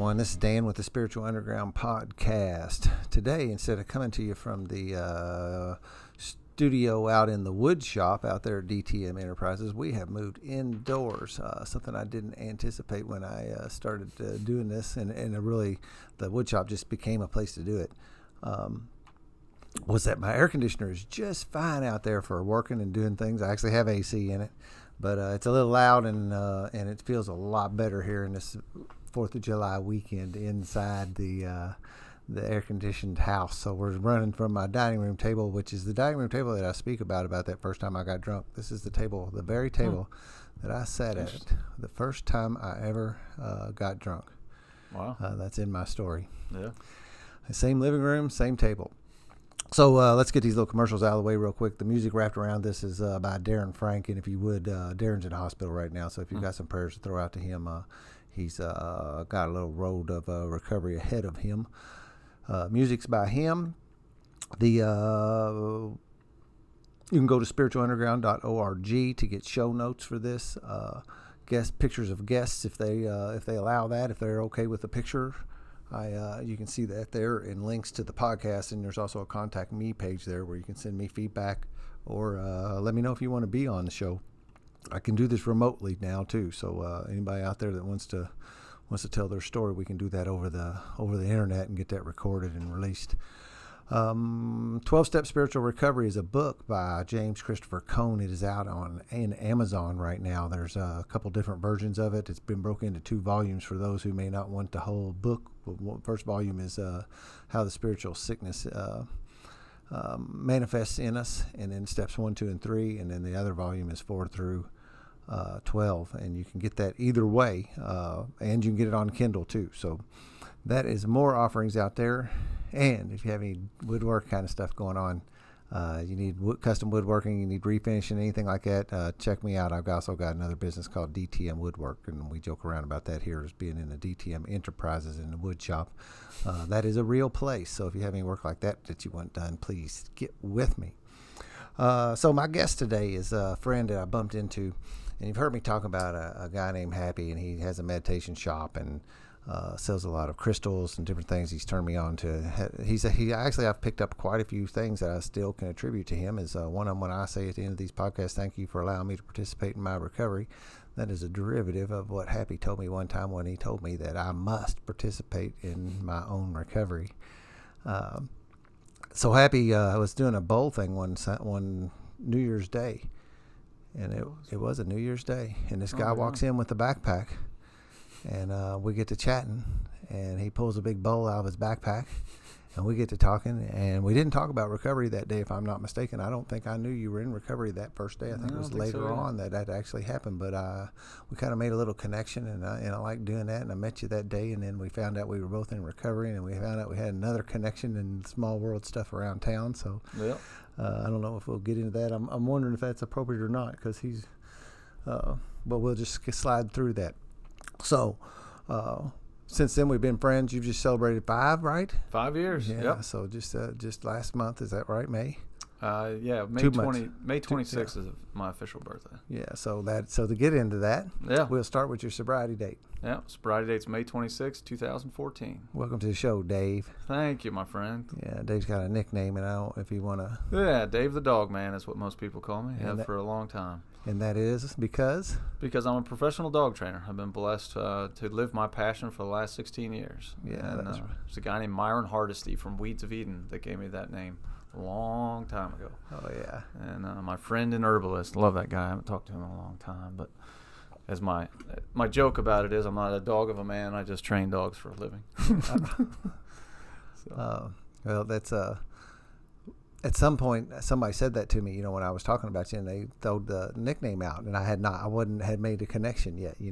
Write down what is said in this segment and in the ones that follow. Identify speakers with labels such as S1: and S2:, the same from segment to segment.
S1: everyone. This is Dan with the Spiritual Underground Podcast. Today, instead of coming to you from the studio out in the wood shop out there at DTM Enterprises, we have moved indoors, something I didn't anticipate when I started doing this, and really the wood shop just became a place to do it. Was that my air conditioner is just fine out there for working and doing things. I actually have AC in it, but it's a little loud, and it feels a lot better here in this 4th of July weekend inside the air-conditioned house. So we're running from my dining room table, which is the dining room table that I speak about that first time I got drunk. This is the table, the very table that I sat at the first time I ever got drunk.
S2: Wow.
S1: That's in my story.
S2: Yeah.
S1: Same living room, same table. So let's get these little commercials out of the way real quick. The music wrapped around this is by Darren Frank, and if you would, Darren's in the hospital right now, so if you've got some prayers to throw out to him, he's got a little road of recovery ahead of him. Music's by him. You can go to spiritualunderground.org to get show notes for this. Pictures of guests if they allow that, if they're okay with the picture. You can see that there, and links to the podcast, and there's also a contact me page there where you can send me feedback or let me know if you want to be on the show. I can do this remotely now too, so anybody out there that wants to tell their story, we can do that over the internet and get that recorded and released. 12-Step Spiritual Recovery is a book by James Christopher Cohn. It is out in Amazon right now. There's a couple different versions of it. It's been broken into 2 volumes for those who may not want the whole book. First volume is how the spiritual sickness manifests in us, and then steps 1, 2, and 3, and then the other volume is 4 through 12, and you can get that either way, and you can get it on Kindle too. So that is more offerings out there. And if you have any woodwork kind of stuff going on, you need custom woodworking, you need refinishing, anything like that, check me out. I've also got another business called DTM Woodwork, and we joke around about that here as being in the DTM Enterprises in the wood shop. That is a real place. So if you have any work like that you want done, please get with me. So my guest today is a friend that I bumped into, and you've heard me talk about a guy named Happy, and he has a meditation shop and sells a lot of crystals and different things. He's turned me on to. I've picked up quite a few things that I still can attribute to him. Is one of them when I say at the end of these podcasts, "Thank you for allowing me to participate in my recovery." That is a derivative of what Happy told me one time when he told me that I must participate in my own recovery. So Happy was doing a bowl thing one New Year's Day, and it was a New Year's Day, and this guy walks in with a backpack. And we get to chatting, and he pulls a big bowl out of his backpack, and we get to talking, and we didn't talk about recovery that day, if I'm not mistaken. I don't think I knew you were in recovery that first day. I think it was later on that actually happened, but we kind of made a little connection, and I like doing that, and I met you that day, and then we found out we were both in recovery, and we found out we had another connection in small world stuff around town, so I don't know if we'll get into that. I'm wondering if that's appropriate or not, because he's but we'll just slide through that. So, since then we've been friends. You've just celebrated 5, right?
S2: 5 years.
S1: Yeah.
S2: Yep.
S1: So just last month, is that right? May?
S2: Yeah. May 26th is my official birthday.
S1: Yeah. So to get into that, we'll start with your sobriety date.
S2: Yeah. Sobriety date's May 26th, 2014.
S1: Welcome to the show, Dave.
S2: Thank you, my friend.
S1: Yeah. Dave's got a nickname, and I don't if you want to.
S2: Yeah, Dave the Dog Man is what most people call me. For a long time.
S1: And that is because?
S2: Because I'm a professional dog trainer. I've been blessed to live my passion for the last 16 years.
S1: Yeah,
S2: and
S1: that's right.
S2: There's a guy named Myron Hardesty from Weeds of Eden that gave me that name a long time ago.
S1: Oh, yeah.
S2: And my friend and herbalist, love that guy. I haven't talked to him in a long time. But as my joke about it is, I'm not a dog of a man. I just train dogs for a living.
S1: Well, that's at some point, somebody said that to me, when I was talking about you, and they threw the nickname out, and I had made a connection yet, I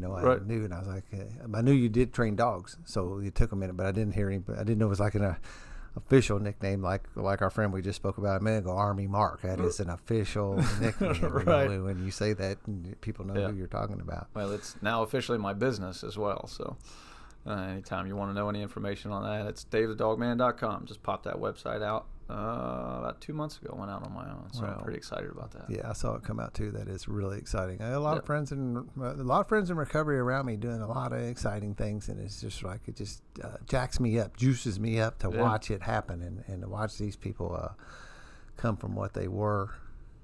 S1: knew, and I was like, I knew you did train dogs, so it took a minute, but I didn't hear I didn't know it was like an official nickname, like our friend we just spoke about a minute ago, Army Mark. That is an official nickname.
S2: Right.
S1: When you say that, people know who you're talking about.
S2: Well, it's now officially my business as well, so anytime you want to know any information on that, it's davethedogman.com. Just pop that website out. about 2 months ago. Went out on my own, so I'm pretty excited about that.
S1: Yeah, I saw it come out too. That is really exciting. I have a lot of friends in recovery around me doing a lot of exciting things, and it's just like it just jacks me up, juices me up to watch it happen and to watch these people come from what they were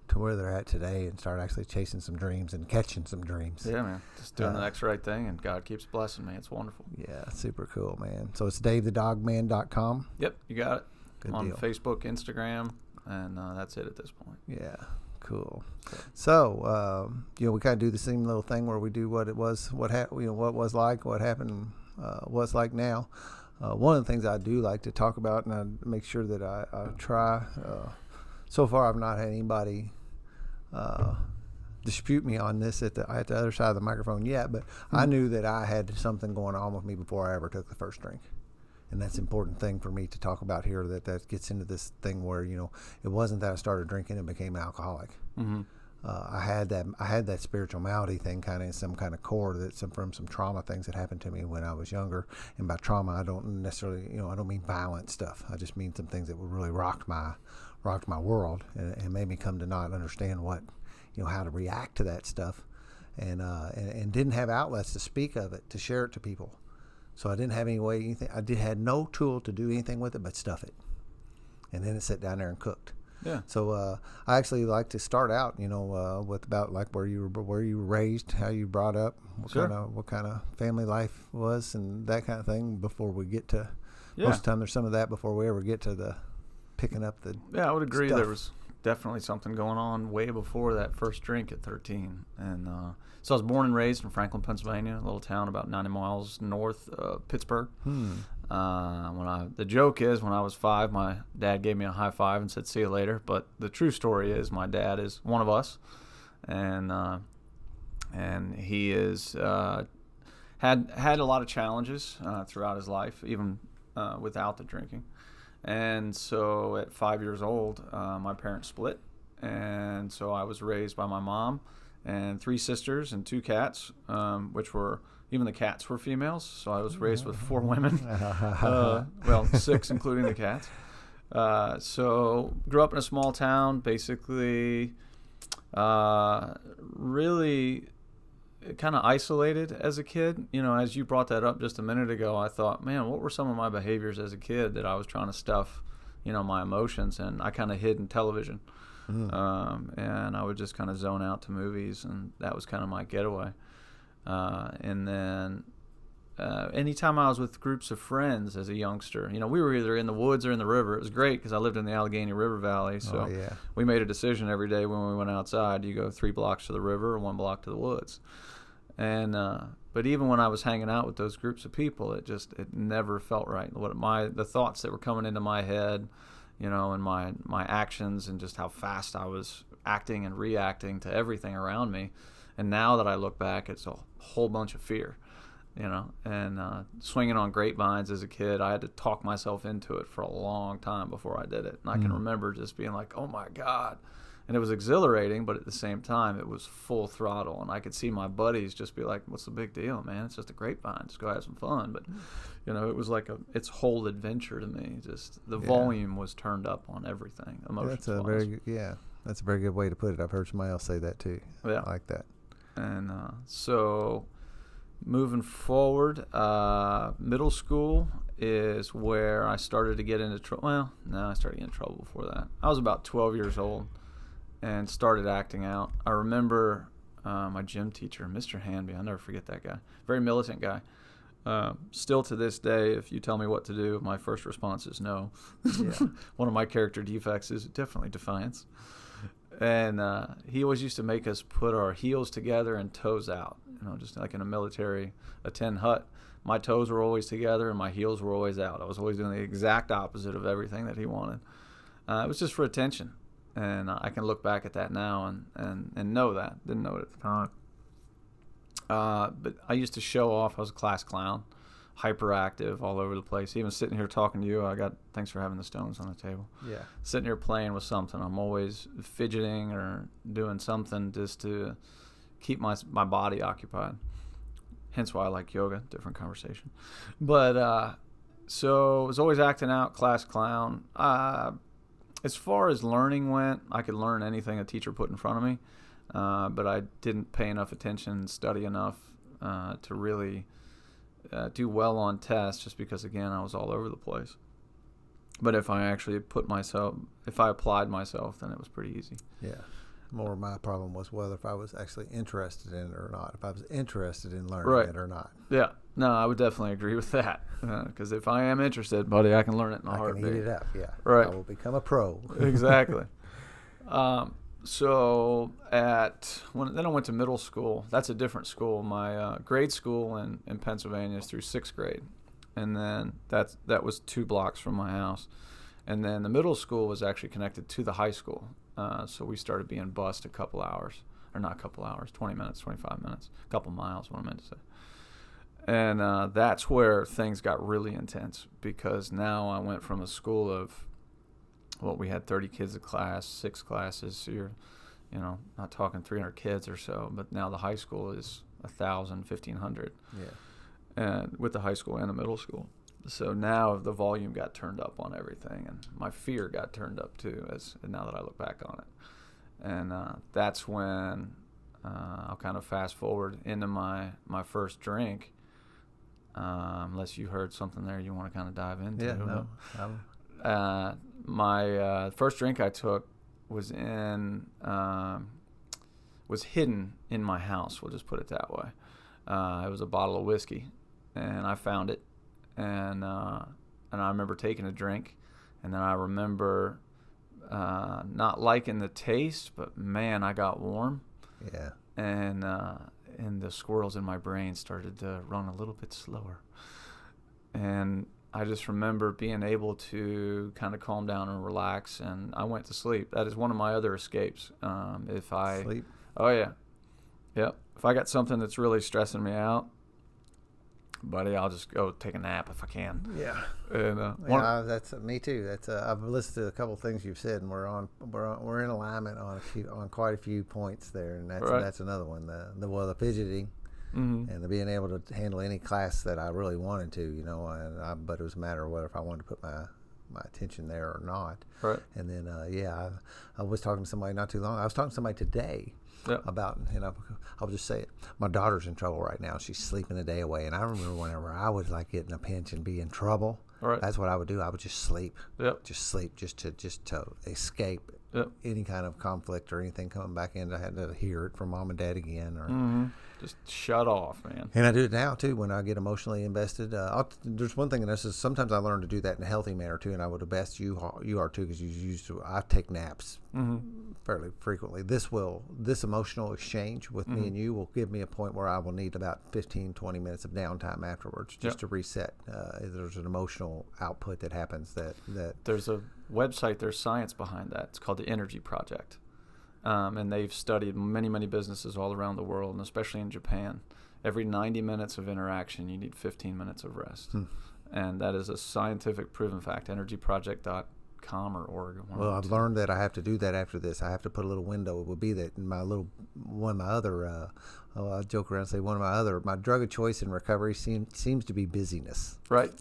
S1: to where they're at today and start actually chasing some dreams and catching some dreams.
S2: Yeah, man. Just doing the next right thing, and God keeps blessing me. It's wonderful.
S1: Yeah, super cool, man. So it's DaveTheDogman.com.
S2: Yep, you got it.
S1: Good
S2: on
S1: deal.
S2: Facebook, Instagram, and that's it at this point.
S1: Yeah, cool. So, we kind of do the same little thing where we do what it was, what was like, what happened, what's like now. One of the things I do like to talk about, and I make sure that I try. So far, I've not had anybody dispute me on this at the other side of the microphone yet, but I knew that I had something going on with me before I ever took the first drink. And that's an important thing for me to talk about here, that gets into this thing where, it wasn't that I started drinking and became alcoholic. Mm-hmm. I had that spiritual malady thing kind of in some kind of core that's from some trauma things that happened to me when I was younger. And by trauma, I don't necessarily, I don't mean violent stuff. I just mean some things that really rocked my world and made me come to not understand what, how to react to that stuff, and didn't have outlets to speak of it, to share it to people. So I didn't have any way, had no tool to do anything with it but stuff it. And then it sat down there and cooked.
S2: Yeah.
S1: So I actually like to start out, with about like where you were raised, how you brought up, what kind of family life was, and that kind of thing before we get to. Most of the time, there's some of that before we ever get to the picking up the.
S2: Yeah, I would agree.
S1: Stuff.
S2: There was definitely something going on way before that first drink at 13, and so I was born and raised in Franklin, Pennsylvania, a little town about 90 miles north of Pittsburgh. The joke is, when I was 5, my dad gave me a high five and said, "See you later." But the true story is, my dad is one of us, and he is had a lot of challenges throughout his life, even without the drinking. And so at 5 years old, my parents split, and so I was raised by my mom and 3 sisters and 2 cats, which were, even the cats were females. So I was raised with 4 women, 6 including the cats. So grew up in a small town, basically really kind of isolated as a kid. As you brought that up just a minute ago, I thought, man, what were some of my behaviors as a kid that I was trying to stuff, my emotions, and I kind of hid in television. And I would just kind of zone out to movies, and that was kind of my getaway. And then anytime I was with groups of friends as a youngster, we were either in the woods or in the river. It was great because I lived in the Allegheny River Valley, so we made a decision every day when we went outside. You go 3 blocks to the river or 1 block to the woods. And but even when I was hanging out with those groups of people, it never felt right. The thoughts that were coming into my head, and my actions, and just how fast I was acting and reacting to everything around me. And now that I look back, it's a whole bunch of fear, and swinging on grapevines as a kid, I had to talk myself into it for a long time before I did it. And I can remember just being like, oh my God. And it was exhilarating, but at the same time, it was full throttle. And I could see my buddies just be like, what's the big deal, man? It's just a grapevine. Just go have some fun. But, it was like its whole adventure to me. Just the volume was turned up on everything.
S1: That's a very good way to put it. I've heard somebody else say that too. Yeah. I like that.
S2: And so moving forward, middle school is where I started to get into trouble. Well, no, I started getting in trouble before that. I was about 12 years old and started acting out. I remember my gym teacher, Mr. Hanby. I'll never forget that guy. Very militant guy. Still to this day, if you tell me what to do, my first response is no. Yeah. One of my character defects is definitely defiance. And he always used to make us put our heels together and toes out, just like in a tin hut. My toes were always together and my heels were always out. I was always doing the exact opposite of everything that he wanted. It was just for attention. And I can look back at that now and know that. Didn't know it at the time. But I used to show off. I was a class clown, hyperactive, all over the place. Even sitting here talking to you, thanks for having the stones on the table. Yeah. Sitting here playing with something. I'm always fidgeting or doing something just to keep my body occupied. Hence why I like yoga, different conversation. But so I was always acting out, class clown. As far as learning went, I could learn anything a teacher put in front of me, but I didn't pay enough attention and study enough to really do well on tests, just because, again, I was all over the place. But if I actually applied myself, then it was pretty easy.
S1: Yeah. More of my problem was whether if I was actually interested in it or not, if I was interested in learning it or not.
S2: Yeah. No, I would definitely agree with that. Because if I am interested, buddy, I can learn it in a heartbeat.
S1: I can eat it up, yeah.
S2: Right.
S1: I will become a pro.
S2: Exactly. So then I went to middle school. That's a different school. My grade school in Pennsylvania is through 6th grade. And then that was 2 blocks from my house. And then the middle school was actually connected to the high school. So we started being bused a couple hours, or not a couple hours, 20 minutes, 25 minutes, a couple miles, what I meant to say. And that's where things got really intense, because now I went from a school of, we had 30 kids a class, 6 classes. So you're, not talking 300 kids or so, but now the high school is 1,000, 1,500.
S1: Yeah.
S2: And with the high school and the middle school. So now the volume got turned up on everything, and my fear got turned up too, now that I look back on it. And that's when I'll kind of fast forward into my first drink, unless you heard something there you want to kind of dive into.
S1: Yeah, no.
S2: My first drink I took was hidden in my house. We'll just put it that way. It was a bottle of whiskey, and I found it. And I remember taking a drink, and then I remember not liking the taste, but man, I got warm.
S1: Yeah.
S2: And the squirrels in my brain started to run a little bit slower. And I just remember being able to kind of calm down and relax, and I went to sleep. That is one of my other escapes.
S1: Sleep?
S2: Oh, yeah. Yep. If I got something that's really stressing me out, buddy, I'll just go take a nap if I can.
S1: Yeah.
S2: And
S1: that's me too. That's I've listened to a couple of things you've said, and we're in alignment on quite a few points there, and that's another one. The fidgeting, and the being able to handle any class that I really wanted to, but it was a matter of whether if I wanted to put my attention there or not.
S2: Right.
S1: And then I was talking to somebody not too long. I was talking to somebody today. Yep. About, I'll just say it. My daughter's in trouble right now. She's sleeping a day away. And I remember whenever I would get in a pinch and be in trouble, that's what I would do. I would just sleep.
S2: Yep.
S1: Just sleep, just to escape any kind of conflict or anything coming back in. I had to hear it from mom and dad again. Or
S2: just shut off, man.
S1: And I do it now too when I get emotionally invested. There's one thing, and this is sometimes I learn to do that in a healthy manner too. And I would have best you are too, because I take naps fairly frequently. This emotional exchange with me and you will give me a point where I will need about 15-20 minutes of downtime afterwards just to reset. There's an emotional output that happens that
S2: there's a website, there's science behind that. It's called the Energy Project. And they've studied many, many businesses all around the world, and especially in Japan. Every 90 minutes of interaction, you need 15 minutes of rest. And that is a scientific proven fact, energyproject.com or org.
S1: Well, I've learned that I have to do that after this. I have to put a little window. It would be that in I joke around and say my drug of choice in recovery seems to be busyness.
S2: Right.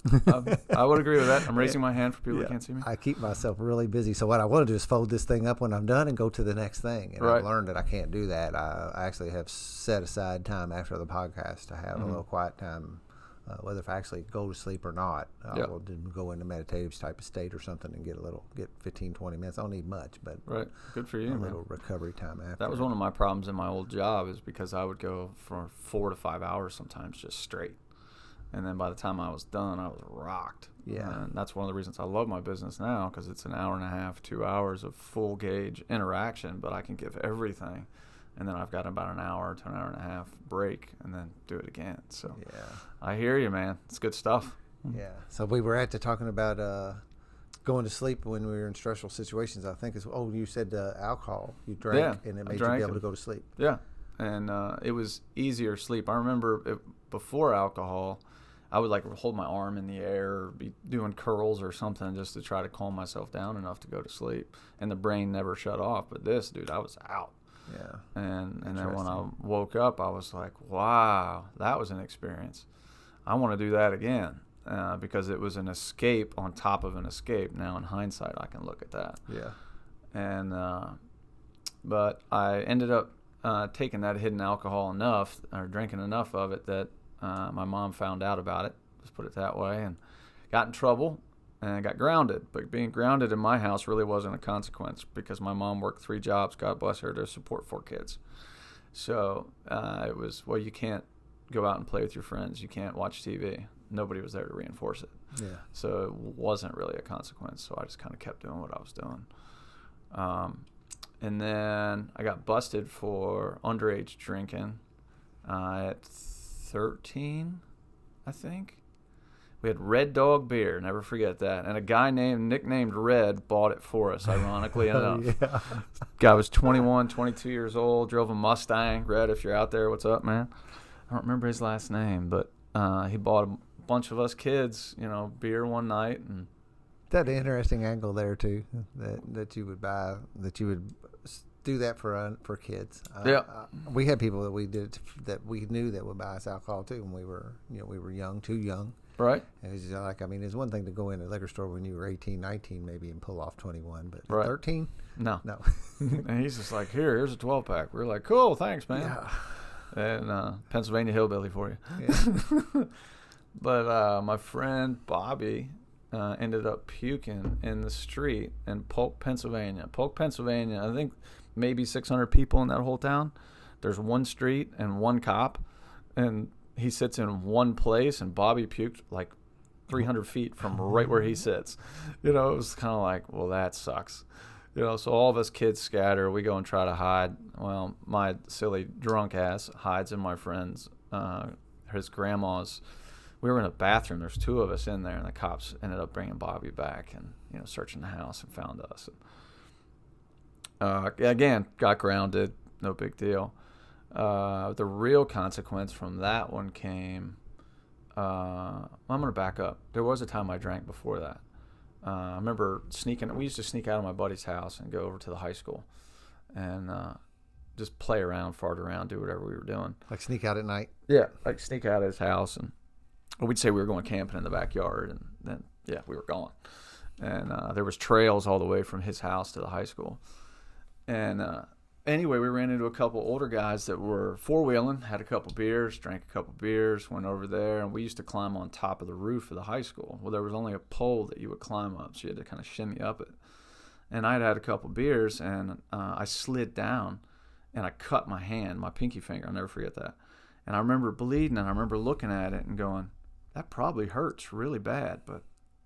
S2: I would agree with that. I'm raising my hand for people that can't see me.
S1: I keep myself really busy. So what I want to do is fold this thing up when I'm done and go to the next thing. And I've learned that I can't do that. I actually have set aside time after the podcast to have a little quiet time. Whether if I actually go to sleep or not, I'll go into meditative type of state or something and get 15-20 minutes. I don't need much, but
S2: good for you,
S1: a little recovery time after.
S2: That was one of my problems in my old job, is because I would go for 4 to 5 hours sometimes just straight, and then by the time I was done, I was rocked.
S1: Yeah,
S2: and that's one of the reasons I love my business now, because it's an hour and a half, 2 hours of full gauge interaction, but I can give everything. And then I've got about an hour to an hour and a half break, and then do it again. So I hear you, man. It's good stuff.
S1: Yeah. So we were talking about going to sleep when we were in stressful situations. I think you said alcohol. You drank, and it made you be able to go to sleep.
S2: Yeah. And it was easier sleep. I remember before alcohol, I would hold my arm in the air or be doing curls or something just to try to calm myself down enough to go to sleep. And the brain never shut off. But this, dude, I was out.
S1: Yeah.
S2: And then when I woke up, I was like, wow, that was an experience. I want to do that again. because it was an escape on top of an escape. Now in hindsight, I can look at that.
S1: Yeah.
S2: And but I ended up taking that hidden alcohol enough, or drinking enough of it, that my mom found out about it, let's put it that way, and got in trouble and got grounded. But being grounded in my house really wasn't a consequence, because my mom worked 3 jobs, God bless her, to support 4 kids. So it was, well, you can't go out and play with your friends. You can't watch TV. Nobody was there to reinforce it.
S1: Yeah.
S2: So it wasn't really a consequence. So I just kind of kept doing what I was doing. And then I got busted for underage drinking at 13, I think. We had Red Dog beer, never forget that. And a guy nicknamed Red bought it for us, ironically enough.
S1: Yeah.
S2: Guy was 21, 22 years old, drove a Mustang. Red, if you're out there, what's up, man? I don't remember his last name, but he bought a bunch of us kids, beer one night. And
S1: That an interesting angle there too, that you would buy, that you would do that for kids.
S2: Yeah.
S1: We had people that we knew that would buy us alcohol too when we were young, too young.
S2: Right.
S1: And it's just like, it's one thing to go in a liquor store when you were 18, 19 maybe and pull off 21, but
S2: right.
S1: 13?
S2: No. And he's just like, here's a 12-pack. We're like, cool, thanks, man.
S1: Yeah.
S2: And Pennsylvania hillbilly for you.
S1: Yeah.
S2: But my friend Bobby ended up puking in the street in Polk, Pennsylvania. Polk, Pennsylvania, I think maybe 600 people in that whole town. There's one street and one cop, and he sits in one place, and Bobby puked like 300 feet from right where he sits. It was kind of like, well, that sucks. So all of us kids scatter. We go and try to hide. Well, my silly drunk ass hides in my friend's, his grandma's. We were in a bathroom. There's 2 of us in there, and the cops ended up bringing Bobby back and, searching the house and found us. Again, got grounded. No big deal. The real consequence from that one came, I'm going to back up. There was a time I drank before that. I remember we used to sneak out of my buddy's house and go over to the high school and just play around, fart around, do whatever we were doing.
S1: Like sneak out at night?
S2: Yeah, like sneak out of his house, and we'd say we were going camping in the backyard, and then, we were gone. And there was trails all the way from his house to the high school. And anyway, we ran into a couple older guys that were four-wheeling, had a couple beers, drank a couple beers, went over there, and we used to climb on top of the roof of the high school. Well, there was only a pole that you would climb up, so you had to kind of shimmy up it. And I'd had a couple beers, and I slid down, and I cut my hand, my pinky finger. I'll never forget that. And I remember bleeding, and I remember looking at it and going, that probably hurts really bad, but,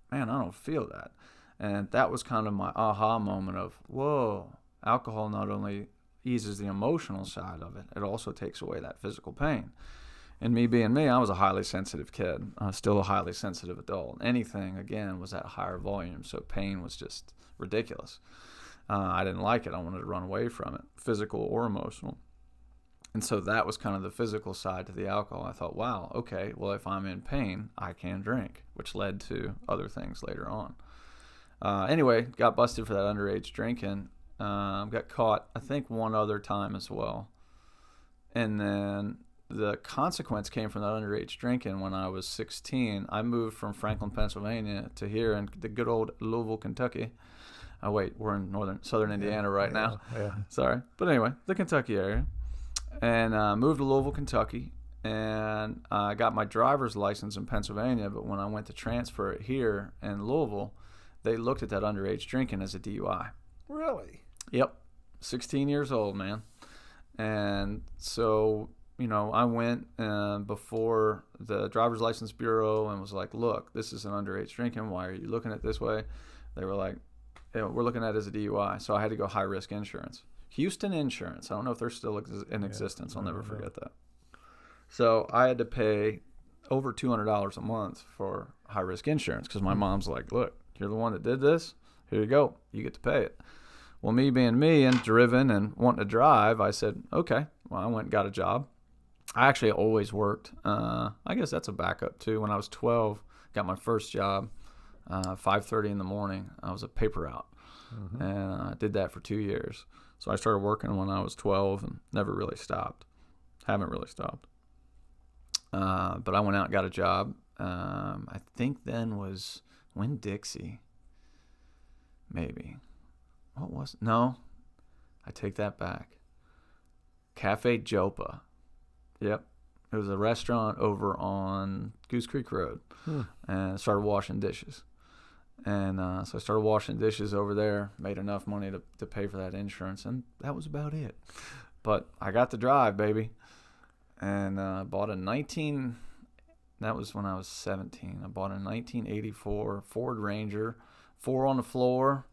S2: man, I don't feel that. And that was kind of my aha moment of, whoa, alcohol not only eases the emotional side of it, it also takes away that physical pain. And me being me, I was a highly sensitive kid, still a highly sensitive adult. Anything, again, was at a higher volume, so pain was just ridiculous. I didn't like it. I wanted to run away from it, physical or emotional. And so that was kind of the physical side to the alcohol. I thought, wow, okay, well, if I'm in pain, I can drink, which led to other things later on. Anyway, got busted for that underage drinking. Got caught, I think, one other time as well. And then the consequence came from that underage drinking when I was 16. I moved from Franklin, Pennsylvania to here in the good old Louisville, Kentucky. Oh, wait, we're in southern Indiana right now.
S1: Yeah.
S2: Sorry. But anyway, the Kentucky area. And moved to Louisville, Kentucky. And I got my driver's license in Pennsylvania. But when I went to transfer it here in Louisville, they looked at that underage drinking as a DUI.
S1: Really?
S2: Yep. 16 years old, man. And so, I went before the driver's license bureau and was like, look, this is an underage drinking. Why are you looking at it this way? They were like, we're looking at it as a DUI. So I had to go high-risk insurance. Houston Insurance. I don't know if they're still in existence. I'll never forget that. So I had to pay over $200 a month for high-risk insurance because my mom's like, look, you're the one that did this. Here you go. You get to pay it. Well, me being me and driven and wanting to drive, I said, okay. Well, I went and got a job. I actually always worked. I guess that's a backup, too. When I was 12, got my first job, 5:30 in the morning. I was a paper route, and I did that for 2 years. So I started working when I was 12 and never really stopped. Haven't really stopped. But I went out and got a job I think then was Winn-Dixie. Maybe. What was it? No, I take that back. Cafe Jopa. Yep. It was a restaurant over on Goose Creek Road. And I started washing dishes. And so I started washing dishes over there, made enough money to pay for that insurance, and that was about it. But I got to drive, baby. And bought that was when I was 17. I bought a 1984 Ford Ranger, 4 on the floor,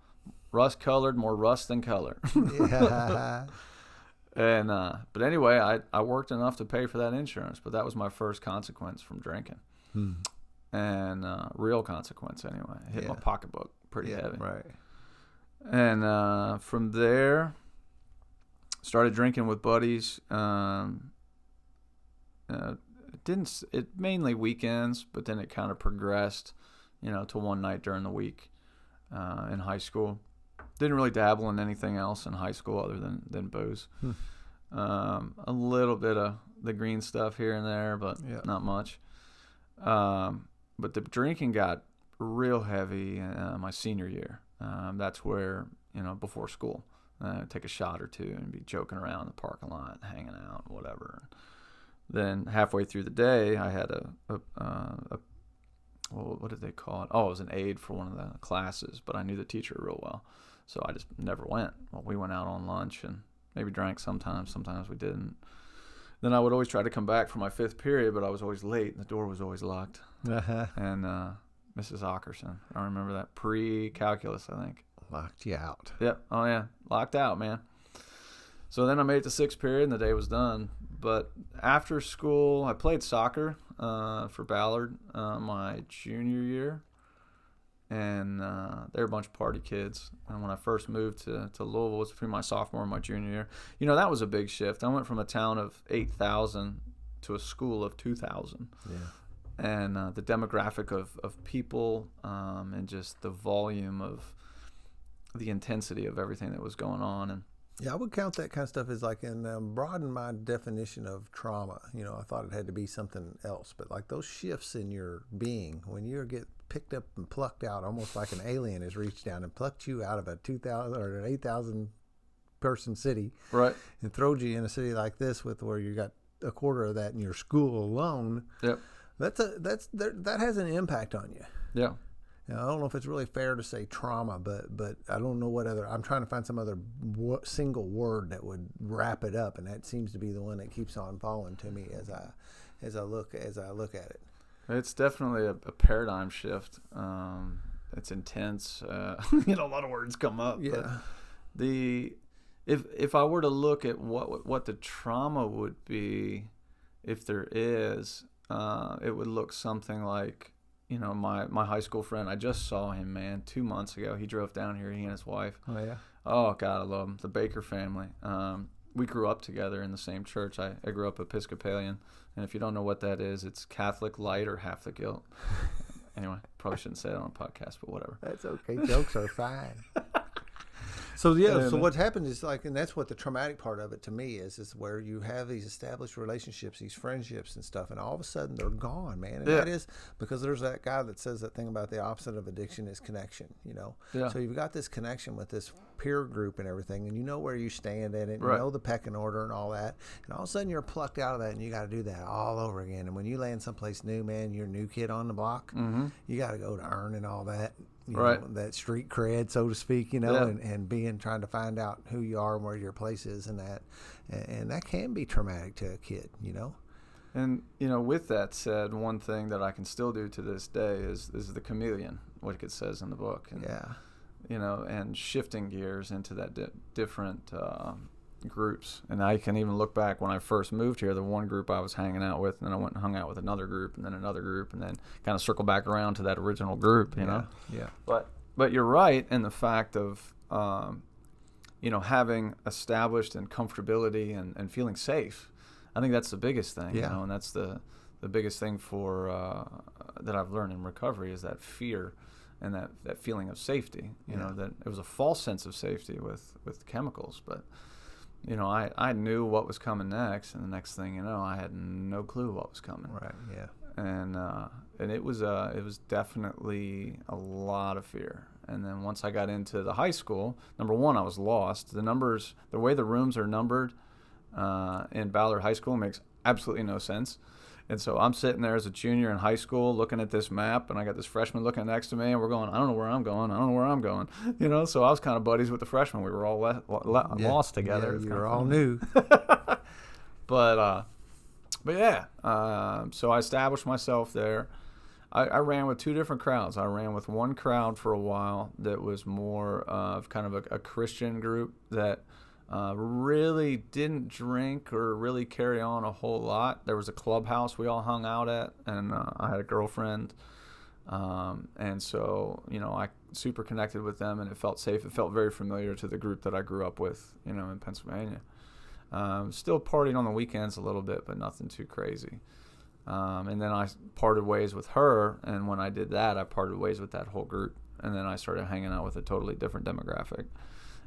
S2: rust colored, more rust than color.
S1: Yeah.
S2: And but anyway, I worked enough to pay for that insurance, but that was my first consequence from drinking. And real consequence anyway. It hit my pocketbook pretty heavy.
S1: Right.
S2: And from there, started drinking with buddies. It mainly weekends, but then it kind of progressed, to one night during the week in high school. Didn't really dabble in anything else in high school other than booze. A little bit of the green stuff here and there, but not much. But the drinking got real heavy my senior year. That's where, before school, take a shot or two and be joking around in the parking lot, hanging out, whatever. Then halfway through the day, I had what did they call it? Oh, it was an aide for one of the classes, but I knew the teacher real well, so I just never went. Well, we went out on lunch and maybe drank sometimes we didn't. Then I would always try to come back for my 5th period, but I was always late and the door was always locked. And Mrs. Ockerson, I remember that, pre-calculus, I think.
S1: Locked you out.
S2: Yep. Oh, yeah. Locked out, man. So then I made it to 6th period and the day was done. But after school, I played soccer for Ballard my junior year. And they were a bunch of party kids. And when I first moved to Louisville, it was between my sophomore and my junior year. That was a big shift. I went from a town of 8,000 to a school of 2,000.
S1: Yeah.
S2: And the demographic of people and just the volume of the intensity of everything that was going on. And
S1: yeah, I would count that kind of stuff as like broaden my definition of trauma. I thought it had to be something else, but like those shifts in your being when you get picked up and plucked out, almost like an alien has reached down and plucked you out of a 2,000 or an 8,000 person city,
S2: right,
S1: and throwed you in a city like this where you got a quarter of that in your school alone.
S2: Yep,
S1: that has an impact on you.
S2: Yeah.
S1: I don't know if it's really fair to say trauma, but I don't know what other. I'm trying to find some other single word that would wrap it up, and that seems to be the one that keeps on falling to me as I look at it. It's
S2: definitely a paradigm shift. It's intense. A lot of words come up.
S1: Yeah.
S2: But if I were to look at what the trauma would be, if there is, it would look something like. My high school friend, I just saw him, man, 2 months ago. He drove down here, he and his wife.
S1: Oh, yeah?
S2: Oh, God, I love them. The Baker family. We grew up together in the same church. I grew up Episcopalian. And if you don't know what that is, it's Catholic light or half the guilt. Anyway, probably shouldn't say it on a podcast, but whatever.
S1: That's okay. Jokes are fine. So so what happens is and that's what the traumatic part of it to me is where you have these established relationships, these friendships and stuff, and all of a sudden they're gone, man. And that is because there's that guy that says that thing about the opposite of addiction is connection,
S2: Yeah.
S1: So you've got this connection with this peer group and everything, and you know where you stand in it,
S2: right.
S1: You know the pecking order and all that, and all of a sudden you're plucked out of that, and you got to do that all over again. And when you land someplace new, man, you're a new kid on the block.
S2: Mm-hmm.
S1: You got to go to earn and all that.
S2: Right.
S1: That street cred, so to speak, and trying to find out who you are and where your place is and that can be traumatic to a kid,
S2: And, with that said, one thing that I can still do to this day is the chameleon, like it says in the book. And, and shifting gears into that different groups. And I can even look back when I first moved here, the one group I was hanging out with, and then I went and hung out with another group, and then another group, and then kind of circle back around to that original group, you know?
S1: Yeah.
S2: But you're right in the fact of, having established and comfortability and feeling safe. I think that's the biggest thing, and that's the biggest thing for that I've learned in recovery is that fear and that feeling of safety, that it was a false sense of safety with chemicals, but I knew what was coming next, and the next thing I had no clue what was coming.
S1: Right. Yeah.
S2: And and it was definitely a lot of fear. And then once I got into the high school, number one, I was lost. The way the rooms are numbered in Ballard High School makes absolutely no sense. And so I'm sitting there as a junior in high school looking at this map, and I got this freshman looking next to me, and we're going, I don't know where I'm going. I don't know where I'm going. So I was kind of buddies with the freshmen. We were all lost together.
S1: Yeah, you were all new.
S2: But yeah, so I established myself there. I ran with two different crowds. I ran with one crowd for a while that was more of kind of a Christian group that really didn't drink or really carry on a whole lot. There was a clubhouse we all hung out at, and I had a girlfriend. And so, I super connected with them, and it felt safe. It felt very familiar to the group that I grew up with, in Pennsylvania. Still partied on the weekends a little bit, but nothing too crazy. And then I parted ways with her, and when I did that, I parted ways with that whole group. And then I started hanging out with a totally different demographic,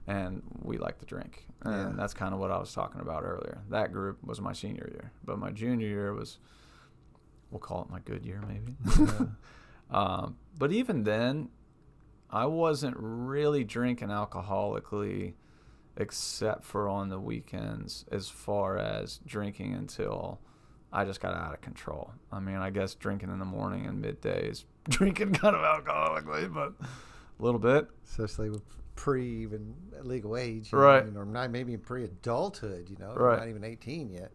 S2: and we like to drink. And that's kind of what I was talking about earlier. That group was my senior year, but my junior year was, we'll call it my good year maybe. But even then, I wasn't really drinking alcoholically except for on the weekends as far as drinking until I just got out of control. I mean, I guess drinking in the morning and midday is drinking kind of alcoholically, but a little bit.
S1: Especially with pre-even legal age.
S2: Right.
S1: Or not, maybe pre-adulthood,
S2: Right.
S1: Not even 18 yet.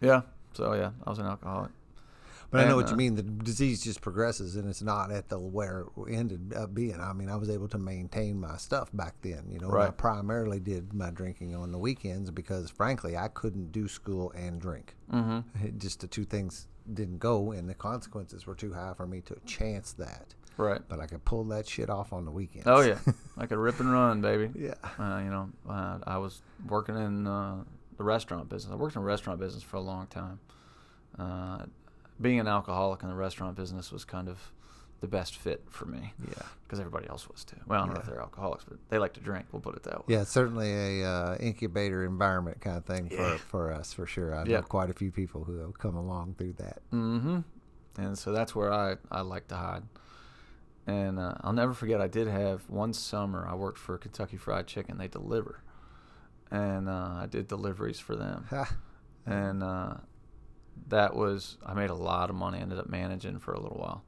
S2: Yeah. So, yeah, I was an alcoholic.
S1: But I know what you mean. The disease just progresses, and it's not at the where it ended up being. I mean, I was able to maintain my stuff back then.
S2: Right.
S1: I primarily did my drinking on the weekends because, frankly, I couldn't do school and drink. Mm-hmm. Just the two things didn't go, and the consequences were too high for me to chance that.
S2: Right.
S1: But I could pull that shit off on the weekends.
S2: Oh, yeah. I could rip and run, baby.
S1: Yeah.
S2: I was working in the restaurant business. I worked in the restaurant business for a long time. Being an alcoholic in the restaurant business was kind of the best fit for me. Yeah. Because everybody else was too. Well, I don't know if they're alcoholics, but they like to drink. We'll put it that way.
S1: Yeah, it's certainly a incubator environment kind of thing for us, for sure. I know quite a few people who have come along through that.
S2: Mm-hmm. And so that's where I like to hide. And I'll never forget, I did have one summer, I worked for Kentucky Fried Chicken. They deliver. And I did deliveries for them. And I made a lot of money, ended up managing for a little while.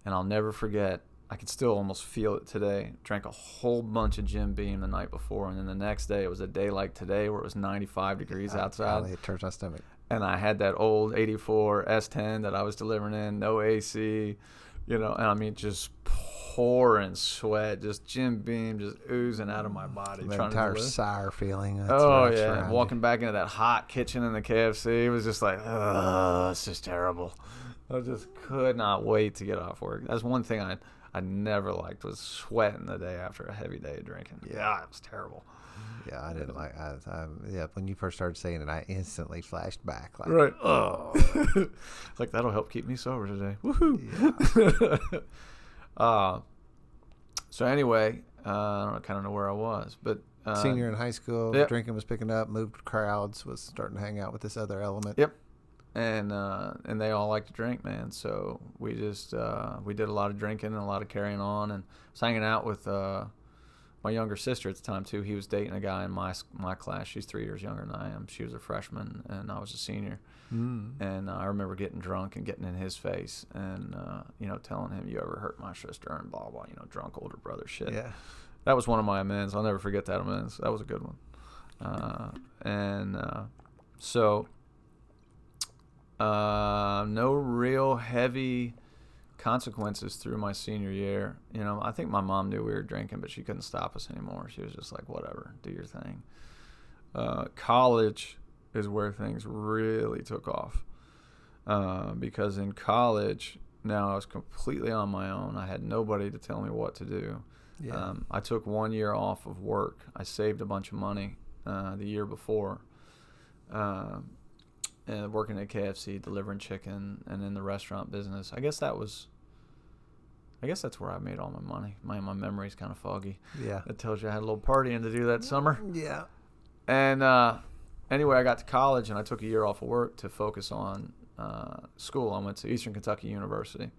S2: And I'll never forget, I can still almost feel it today. Drank a whole bunch of Jim Beam the night before, and then the next day, it was a day like today where it was 95 degrees outside.
S1: It turns my stomach.
S2: And I had that old 84 S10 that I was delivering in, no AC, and I mean, just pouring sweat, just Jim Beam just oozing out of my body.
S1: The entire sour feeling.
S2: And walking back into that hot kitchen in the KFC, it was just like, it's just terrible. I just could not wait to get off work. That's one thing I never liked, was sweating the day after a heavy day of drinking. Yeah, it was terrible.
S1: Yeah, I didn't like. When you first started saying it, I instantly flashed back. Like,
S2: right. Oh, it's like that'll help keep me sober today. Woohoo! Yeah. So anyway, I kind of know where I was, but
S1: senior in high school, drinking was picking up, moved crowds, was starting to hang out with this other element.
S2: Yep. And they all like to drink, man. So we just we did a lot of drinking and a lot of carrying on, and I was hanging out with my younger sister at the time too. He was dating a guy in my class. She's 3 years younger than I am. She was a freshman and I was a senior. And I remember getting drunk and getting in his face and telling him, "You ever hurt my sister?" and blah blah. Drunk older brother shit.
S1: Yeah,
S2: that was one of my amends. I'll never forget that amends. That was a good one. So no real heavy consequences through my senior year. I think my mom knew we were drinking, but she couldn't stop us anymore. She was just like, whatever, do your thing. College is where things really took off, because in college now I was completely on my own. I had nobody to tell me what to do. I took 1 year off of work. I saved a bunch of money the year before, and working at KFC, delivering chicken, and in the restaurant business. I guess that's where I made all my money. My memory's kind of foggy. Yeah. It tells you I had a little partying to do that summer.
S1: Yeah.
S2: And anyway, I got to college, and I took a year off of work to focus on school. I went to Eastern Kentucky University.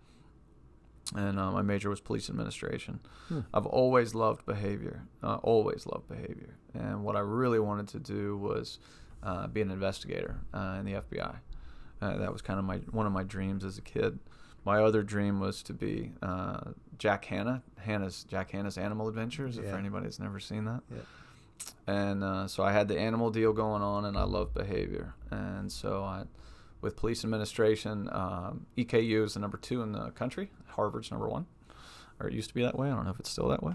S2: and my major was police administration.
S1: Hmm.
S2: I've always loved behavior, and what I really wanted to do was be an investigator in the FBI. That was kind of one of my dreams as a kid. My other dream was to be Jack Hanna, Jack Hanna's Animal Adventures, if anybody's never seen that.
S1: Yeah.
S2: And so I had the animal deal going on, and I love behavior. And so with police administration, EKU is the number 2 in the country. Harvard's number 1, or it used to be that way. I don't know if it's still that way.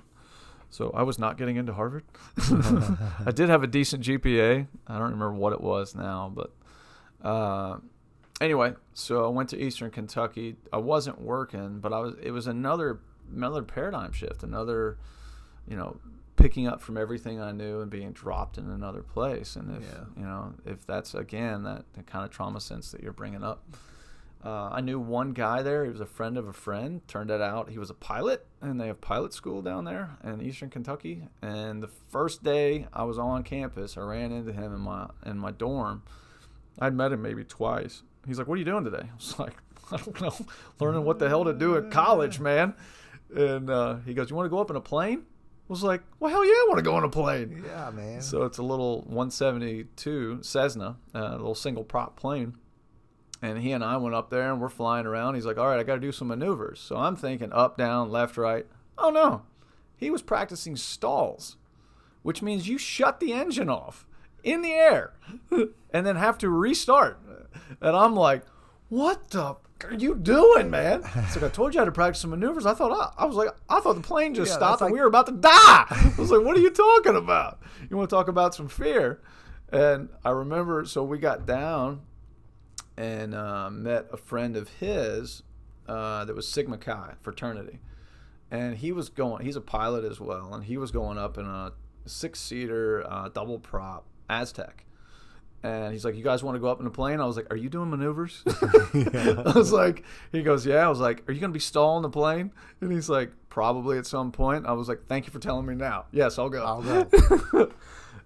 S2: So I was not getting into Harvard. I did have a decent GPA. I don't remember what it was now, but anyway, so I went to Eastern Kentucky. I wasn't working, but it was another paradigm shift, another, picking up from everything I knew and being dropped in another place. And if that's, again, that the kind of trauma sense that you're bringing up. I knew one guy there. He was a friend of a friend. Turned it out he was a pilot, and they have pilot school down there in Eastern Kentucky. And the first day I was on campus, I ran into him in my dorm. I'd met him maybe twice. He's like, "What are you doing today?" I was like, "I don't know, learning what the hell to do at college, man." And he goes, "You want to go up in a plane?" I was like, "Well, hell yeah, I want to go on a plane."
S1: Yeah, man.
S2: So it's a little 172 Cessna, a little single prop plane. And he and I went up there, and we're flying around. He's like, "All right, I got to do some maneuvers." So I'm thinking up, down, left, right. Oh, no. He was practicing stalls, which means you shut the engine off in the air and then have to restart. And I'm like, "What the are you doing, man?" It's like, "I told you how to practice some maneuvers." I thought the plane just stopped and we were about to die. I was like, "What are you talking about? You want to talk about some fear?" And I remember, so we got down and met a friend of his that was Sigma Chi fraternity. And he's a pilot as well, and he was going up in a 6-seater double prop Aztec. And he's like, "You guys want to go up in a plane?" I was like, "Are you doing maneuvers?" I was like, he goes, "Yeah." I was like, "Are you going to be stalling the plane?" And he's like, "Probably at some point." I was like, "Thank you for telling me now. Yes, I'll go."
S1: I'll go.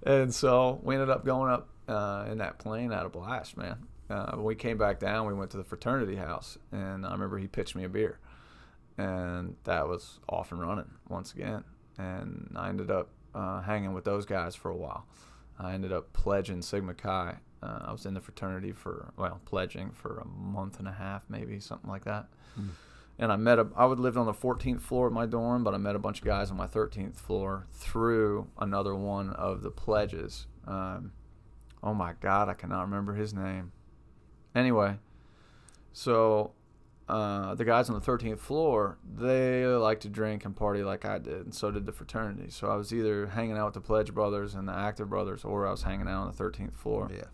S2: And so we ended up going up in that plane. Had a blast, man. When we came back down, we went to the fraternity house, and I remember he pitched me a beer. And that was off and running once again. And I ended up hanging with those guys for a while. I ended up pledging Sigma Chi. I was in the fraternity pledging for a month and a half, maybe, something like that. Mm. And I lived on the 14th floor of my dorm, but I met a bunch of guys on my 13th floor through another one of the pledges. Oh my God, I cannot remember his name. Anyway, so the guys on the 13th floor, they like to drink and party like I did, and so did the fraternity. So I was either hanging out with the Pledge brothers and the Active brothers, or I was hanging out on the 13th floor.
S1: Yeah.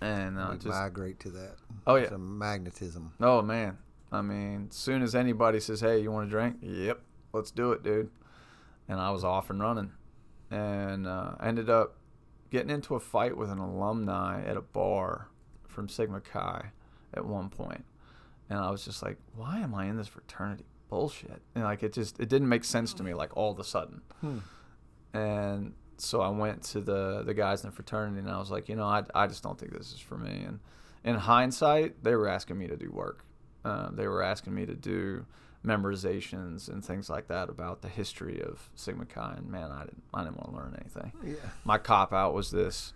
S2: And
S1: we migrate to that.
S2: Oh, yeah.
S1: It's a magnetism.
S2: Oh, man. I mean, as soon as anybody says, "Hey, you want a drink?" Yep, let's do it, dude. And I was off and running. And I ended up getting into a fight with an alumni at a bar from Sigma Chi at one point. And I was just like, "Why am I in this fraternity bullshit?" And like, it didn't make sense to me, like, all of a sudden. And so I went to the guys in the fraternity, and I was like, I just don't think this is for me. And in hindsight, they were asking me to do work. They were asking me to do memorizations and things like that about the history of Sigma Chi. And man, I didn't want to learn anything. Yeah. My cop out was this.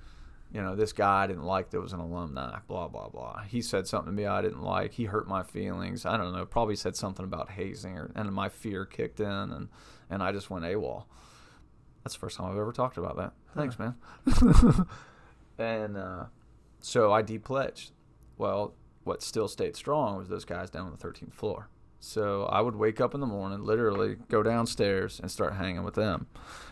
S2: This guy I didn't like that was an alumni, blah, blah, blah. He said something to me I didn't like. He hurt my feelings. I don't know, probably said something about hazing, and my fear kicked in, and I just went AWOL. That's the first time I've ever talked about that. Thanks, man. And so I de-pledged. Well, what still stayed strong was those guys down on the 13th floor. So I would wake up in the morning, literally go downstairs and start hanging with them.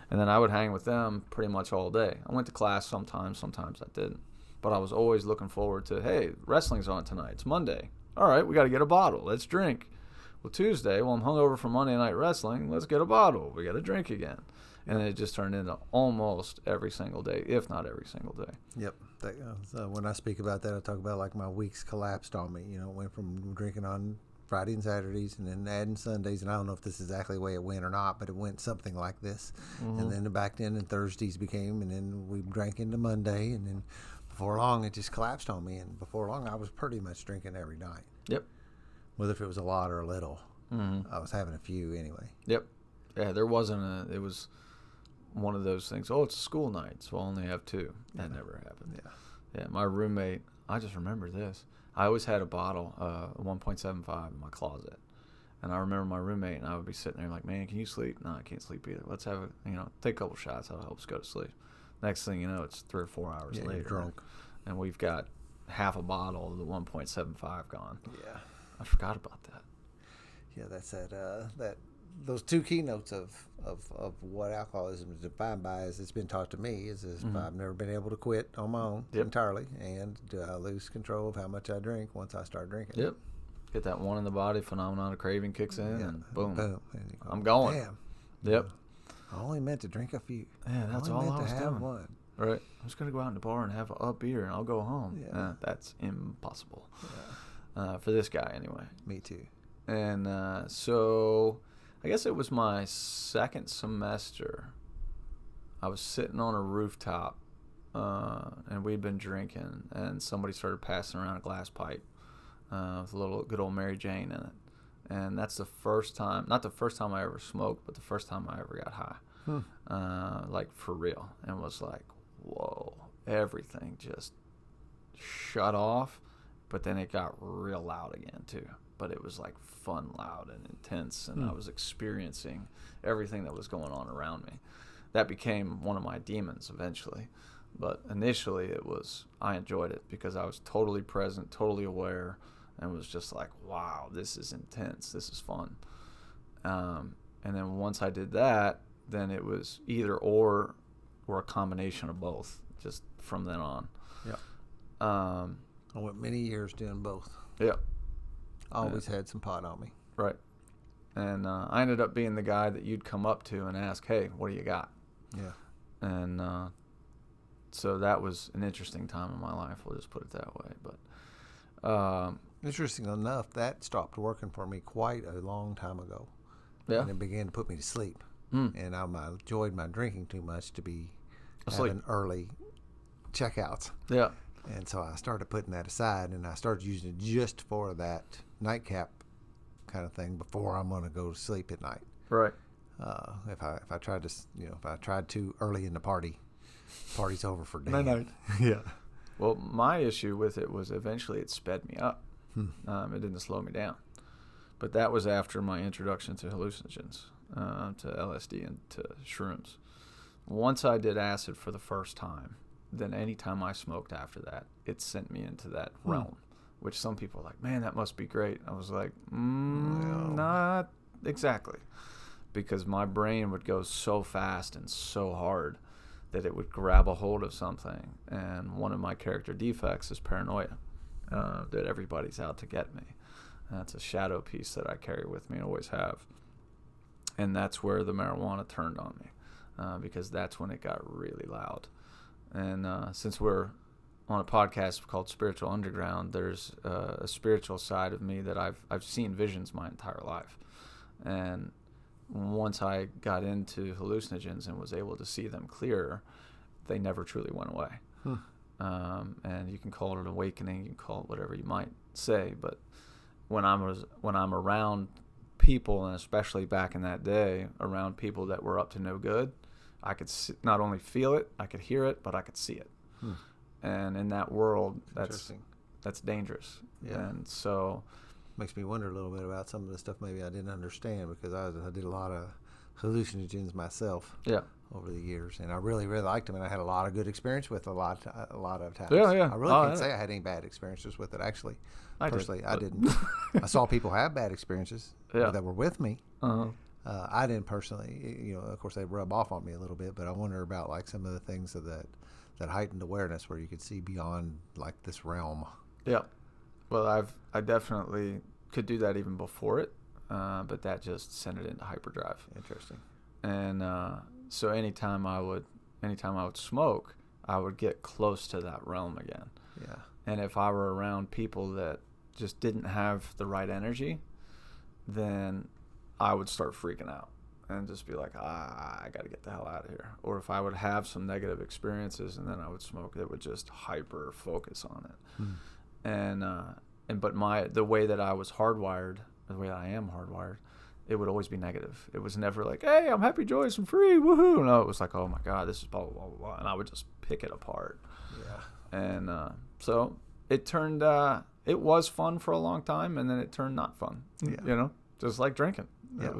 S2: And then I would hang with them pretty much all day. I went to class sometimes I didn't. But I was always looking forward to, hey, wrestling's on tonight. It's Monday. All right, we got to get a bottle. Let's drink. Well, Tuesday, I'm hungover from Monday Night Wrestling. Let's get a bottle. We got to drink again. And then it just turned into almost every single day, if not every single day.
S1: Yep. So when I speak about that, I talk about like my weeks collapsed on me. It went from drinking on Friday and Saturdays, and then adding Sundays, and I don't know if this is exactly the way it went or not, but it went something like this. Mm-hmm. And then back then, and Thursdays became, and then we drank into Monday, and then before long, it just collapsed on me. And before long, I was pretty much drinking every night.
S2: Yep.
S1: Whether if it was a lot or a little. I was having a few anyway.
S2: Yep. Yeah, there wasn't it was one of those things, oh, it's a school night, so I'll only have 2. That never happened. Yeah, my roommate, I just remember this. I always had a bottle, 1.75 in my closet. And I remember my roommate, and I would be sitting there like, man, can you sleep? No, I can't sleep either. Let's have take a couple shots. That'll help us go to sleep. Next thing you know, it's 3 or 4 hours later.
S1: You're drunk.
S2: And we've got half a bottle of the 1.75 gone.
S1: Yeah.
S2: I forgot about that.
S1: Yeah, that's those 2 keynotes of what alcoholism is defined by, as it's been taught to me, is I've never been able to quit on my own entirely, and do I lose control of how much I drink once I start drinking.
S2: Yep. Get that one in the body phenomenon of craving kicks in, and boom.
S1: And you go,
S2: I'm going.
S1: Damn.
S2: Yep.
S1: I only meant to drink a few.
S2: Yeah, that's
S1: I only
S2: all I
S1: meant
S2: was
S1: to have
S2: doing.
S1: one.
S2: Right. I'm just going to go out in the bar and have a beer, and I'll go home.
S1: Yeah.
S2: That's impossible. Yeah. For this guy, anyway.
S1: Me too.
S2: And so I guess it was my second semester. I was sitting on a rooftop, and we'd been drinking, and somebody started passing around a glass pipe with a little good old Mary Jane in it. And that's the first time, not the first time I ever smoked, but the first time I ever got high, like for real, and was like, whoa, everything just shut off, but then it got real loud again too. But it was like fun, loud, and intense, and I was experiencing everything that was going on around me. That became one of my demons eventually, but initially I enjoyed it because I was totally present, totally aware, and was just like, wow, this is intense, this is fun. And then once I did that, then it was either or a combination of both, just from then on.
S1: Yeah. I went many years doing both.
S2: Yeah.
S1: I always had some pot on me.
S2: Right. And I ended up being the guy that you'd come up to and ask, hey, what do you got?
S1: Yeah.
S2: And so that was an interesting time in my life, we'll just put it that way. But
S1: interesting enough, that stopped working for me quite a long time ago.
S2: Yeah.
S1: And it began to put me to sleep. And I enjoyed my drinking too much to be having early checkouts.
S2: Yeah.
S1: And so I started putting that aside, and I started using it just for that nightcap kind of thing before I'm going to go to sleep at night.
S2: Right.
S1: If I tried to, if I tried too early in the party's over for day.
S2: Night.
S1: Yeah.
S2: Well, my issue with it was eventually it sped me up. It didn't slow me down. But that was after my introduction to hallucinogens, to LSD and to shrooms. Once I did acid for the first time, then any time I smoked after that, it sent me into that realm, which some people are like, man, that must be great. I was like, not exactly, because my brain would go so fast and so hard that it would grab a hold of something. And one of my character defects is paranoia, that everybody's out to get me. And that's a shadow piece that I carry with me and always have. And that's where the marijuana turned on me, because that's when it got really loud. And since we're on a podcast called Spiritual Underground, there's a spiritual side of me that I've seen visions my entire life. And once I got into hallucinogens and was able to see them clearer, they never truly went away. And you can call it an awakening, you can call it whatever you might say, but when I'm around people, and especially back in that day, around people that were up to no good, I could not only feel it, I could hear it, but I could see it. And in that world, that's dangerous.
S1: Yeah.
S2: And so
S1: makes me wonder a little bit about some of the stuff maybe I didn't understand, because I did a lot of hallucinogens myself. Yeah. Over the years, and I really, really liked them, and I had a lot of good experience with a lot of times.
S2: Yeah, yeah.
S1: I really can't say I had any bad experiences with it. Actually, I didn't. I saw people have bad experiences that were with me. I didn't personally. Of course, they rub off on me a little bit, but I wonder about like some of the things of that heightened awareness where you could see beyond like this realm. Yeah.
S2: Well, I definitely could do that even before it, but that just sent it into hyperdrive.
S1: Interesting.
S2: And so anytime I would smoke, I would get close to that realm again.
S1: Yeah.
S2: And if I were around people that just didn't have the right energy, then I would start freaking out and just be like, I got to get the hell out of here. Or if I would have some negative experiences and then I would smoke, it would just hyper focus on it. But the way that I was hardwired the way I am hardwired, it would always be negative. It was never like, hey, I'm happy, joyous, and free, woohoo. No, it was like, oh my God, this is blah, blah, blah, blah. And I would just pick it apart. Yeah. And so it turned, it was fun for a long time, and then it turned not fun. Yeah. Just like drinking. Yeah.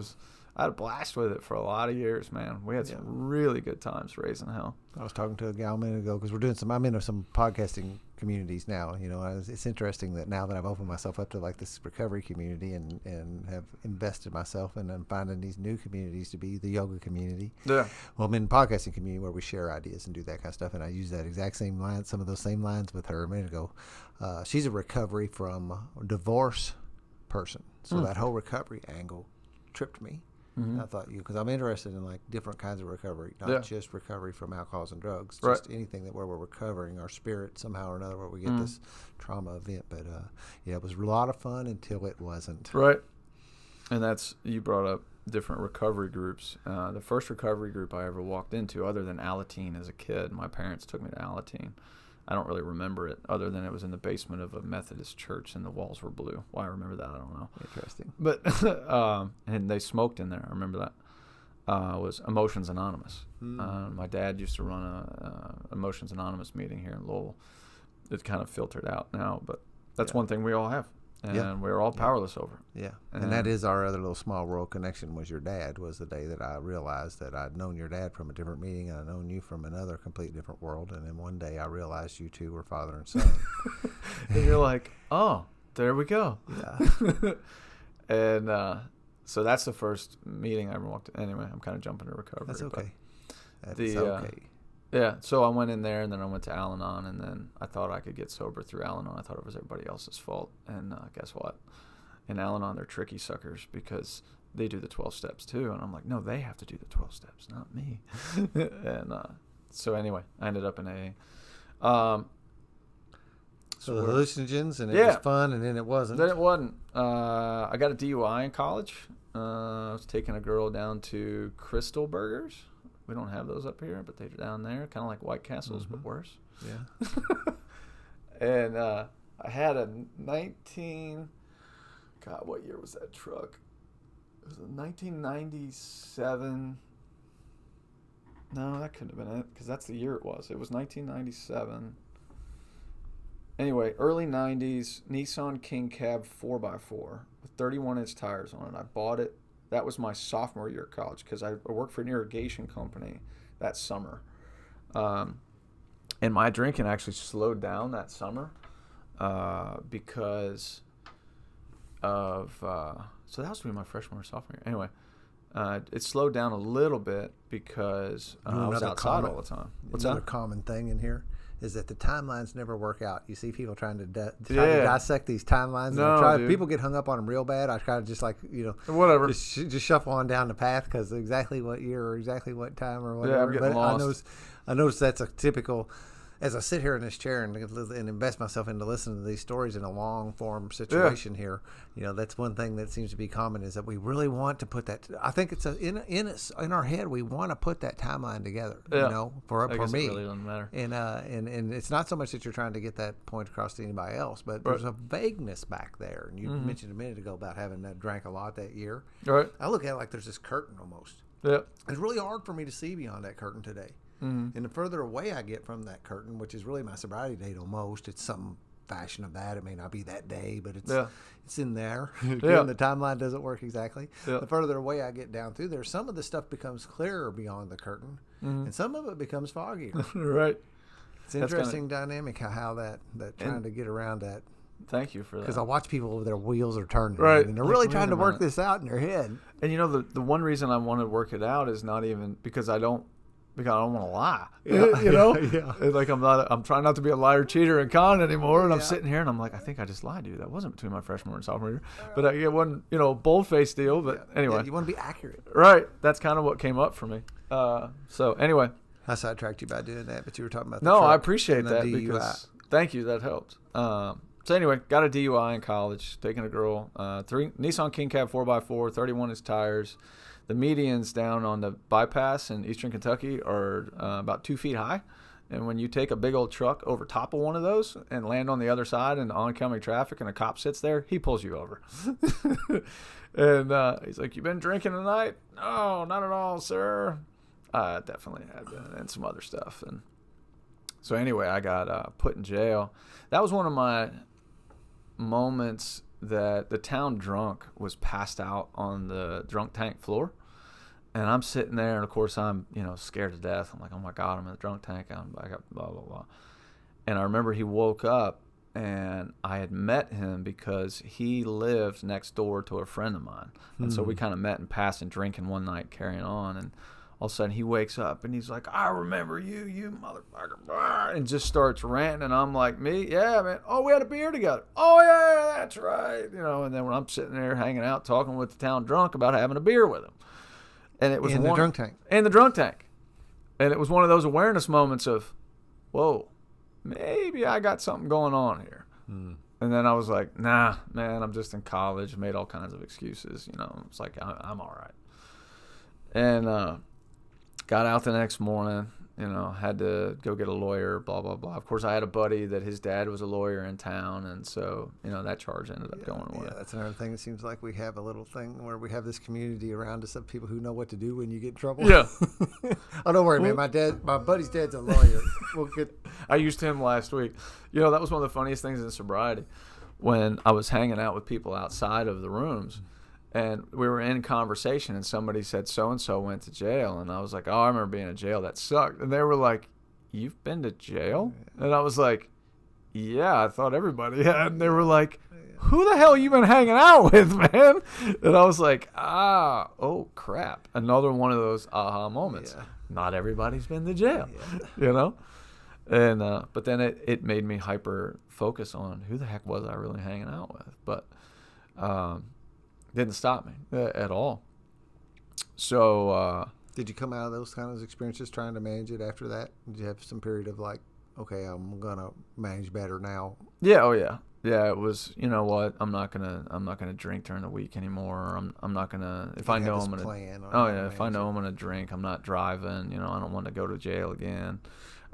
S2: I had a blast with it for a lot of years, man. We had some really good times raising hell.
S1: I was talking to a gal a minute ago because I'm in some podcasting communities now. It's interesting that now that I've opened myself up to like this recovery community and have invested myself and I'm finding these new communities to be the yoga community.
S2: Yeah.
S1: Well, I'm in the podcasting community where we share ideas and do that kind of stuff. And I use that exact same line, some of those same lines with her a minute ago. She's a recovery from a divorce person. So that whole recovery angle tripped me. Mm-hmm. I thought because I'm interested in like different kinds of recovery, not just recovery from alcohols and drugs, just anything where we're recovering our spirit somehow or another, where we get this trauma event. But it was a lot of fun until it wasn't.
S2: Right. And you brought up different recovery groups. The first recovery group I ever walked into, other than Alateen as a kid, my parents took me to Alateen. I don't really remember it, other than it was in the basement of a Methodist church and the walls were blue. Why I remember that, I don't know.
S1: Interesting.
S2: But and they smoked in there. I remember that. Was Emotions Anonymous. My dad used to run a Emotions Anonymous meeting here in Lowell. It's kind of filtered out now, but that's one thing we all have. And we're all powerless over it.
S1: Yeah. And that is our other little small world connection was your dad, was the day that I realized that I'd known your dad from a different meeting and I'd known you from another complete different world. And then one day I realized you two were father and son.
S2: And you're like, oh, there we go.
S1: Yeah.
S2: And so that's the first meeting I ever walked in. Anyway, I'm kind of jumping to recovery.
S1: That's okay. That's
S2: okay. Yeah, so I went in there, and then I went to Al-Anon, and then I thought I could get sober through Al-Anon. I thought it was everybody else's fault, and guess what? In Al-Anon, they're tricky suckers because they do the 12 steps too, and I'm like, no, they have to do the 12 steps, not me. And so anyway, I ended up in AA.
S1: So the hallucinogens, and it was fun, and then it wasn't.
S2: Then it wasn't. I got a DUI in college. I was taking a girl down to Crystal Burgers. We don't have those up here, but they're down there, kind of like White Castles, but worse.
S1: Yeah.
S2: And I had a what year was that truck? It was a 1997. No, that couldn't have been it, because that's the year it was. It was 1997. Anyway, early 90s, Nissan King Cab 4x4 with 31-inch tires on it. I bought it. That was my sophomore year of college because I worked for an irrigation company that summer. And my drinking actually slowed down that summer because of so that was between my freshman or sophomore year. Anyway, it slowed down a little bit because I was outside all the time.
S1: What's another common thing in here is that the timelines never work out. You see people trying to dissect these timelines. And people get hung up on them real bad. I try to just
S2: whatever,
S1: just shuffle on down the path because exactly what year or exactly what time or whatever.
S2: Yeah, I'm getting lost.
S1: I notice that's a typical. As I sit here in this chair and invest myself into listening to these stories in a long form situation here, that's one thing that seems to be common is that we really want to put that. I think it's in our head we want to put that timeline together. For me,
S2: it really doesn't matter.
S1: And it's not so much that you're trying to get that point across to anybody else, but there's a vagueness back there. And you mentioned a minute ago about having drank a lot that year.
S2: Right.
S1: I look at it like there's this curtain almost.
S2: Yeah.
S1: It's really hard for me to see beyond that curtain today. Mm-hmm. And the further away I get from that curtain, which is really my sobriety date almost, it's some fashion of that. It may not be that day, but it's in there. The timeline doesn't work exactly. Yeah. The further away I get down through there, some of the stuff becomes clearer beyond the curtain, and some of it becomes foggier.
S2: Right.
S1: It's an interesting dynamic how that trying to get around that.
S2: Thank you for that.
S1: Because I watch people with their wheels are turning,
S2: right,
S1: and they're really trying to work this out in their head.
S2: And the one reason I want to work it out is not even because I don't want to lie. Like I'm trying not to be a liar, cheater, and con anymore. And I'm sitting here and I'm like, I think I just lied to you. That wasn't between my freshman and sophomore year, but it wasn't bold-faced deal. But anyway,
S1: you want to be accurate,
S2: right? That's kind of what came up for me. So anyway,
S1: I sidetracked you by doing that, but you were talking about
S2: I appreciate that because thank you, that helped. So anyway, got a DUI in college, taking a girl, Nissan King Cab 4x4, 31-inch tires. The medians down on the bypass in eastern Kentucky are about 2 feet high, And when you take a big old truck over top of one of those and land on the other side in oncoming traffic and a cop sits there, he pulls you over. And he's like, "You been drinking tonight?" "No, not at all, sir." Definitely had been, and some other stuff. And so anyway, I got put in jail. That was one of my moments that the town drunk was passed out on the drunk tank floor. And I'm sitting there, and of course I'm, scared to death. I'm like, oh my God, I'm in the drunk tank. I got blah, blah, blah. And I remember he woke up, and I had met him because he lived next door to a friend of mine. And so we kind of met in passing, drinking one night, carrying on. And all of a sudden he wakes up, and he's like, "I remember you, you motherfucker," and just starts ranting. And I'm like, "Me? Yeah, man. Oh, we had a beer together. Oh, yeah, that's right." And then when I'm sitting there hanging out, talking with the town drunk about having a beer with him. And it was
S1: in the drunk tank.
S2: In the drunk tank. And it was one of those awareness moments of, whoa, maybe I got something going on here. And then I was like, nah, man, I'm just in college. Made all kinds of excuses. It's like, I'm all right. And got out the next morning, had to go get a lawyer, blah, blah, blah. Of course, I had a buddy that his dad was a lawyer in town, and so, that charge ended up going away.
S1: Yeah, that's another thing. It seems like we have a little thing where we have this community around us of people who know what to do when you get in trouble.
S2: Yeah.
S1: Oh, don't worry, man. My buddy's dad's a lawyer.
S2: I used him last week. That was one of the funniest things in sobriety when I was hanging out with people outside of the rooms. And we were in conversation, and somebody said, so-and-so went to jail. And I was like, oh, I remember being in jail. That sucked. And they were like, "You've been to jail?" And I was like, "Yeah, I thought everybody had." And they were like, "Who the hell you been hanging out with, man?" And I was like, oh, crap. Another one of those aha moments. Yeah. Not everybody's been to jail, And but then it made me hyper focus on who the heck was I really hanging out with. But didn't stop me at all. So
S1: did you come out of those kind of experiences trying to manage it after that? Did you have some period of like, okay, I'm gonna manage better now?
S2: Yeah. Oh yeah. Yeah. It was. You know what? I'm not gonna drink during the week anymore. I'm not gonna. If I know I'm gonna. Oh yeah. If I know I'm gonna drink, I'm not driving. I don't want to go to jail again.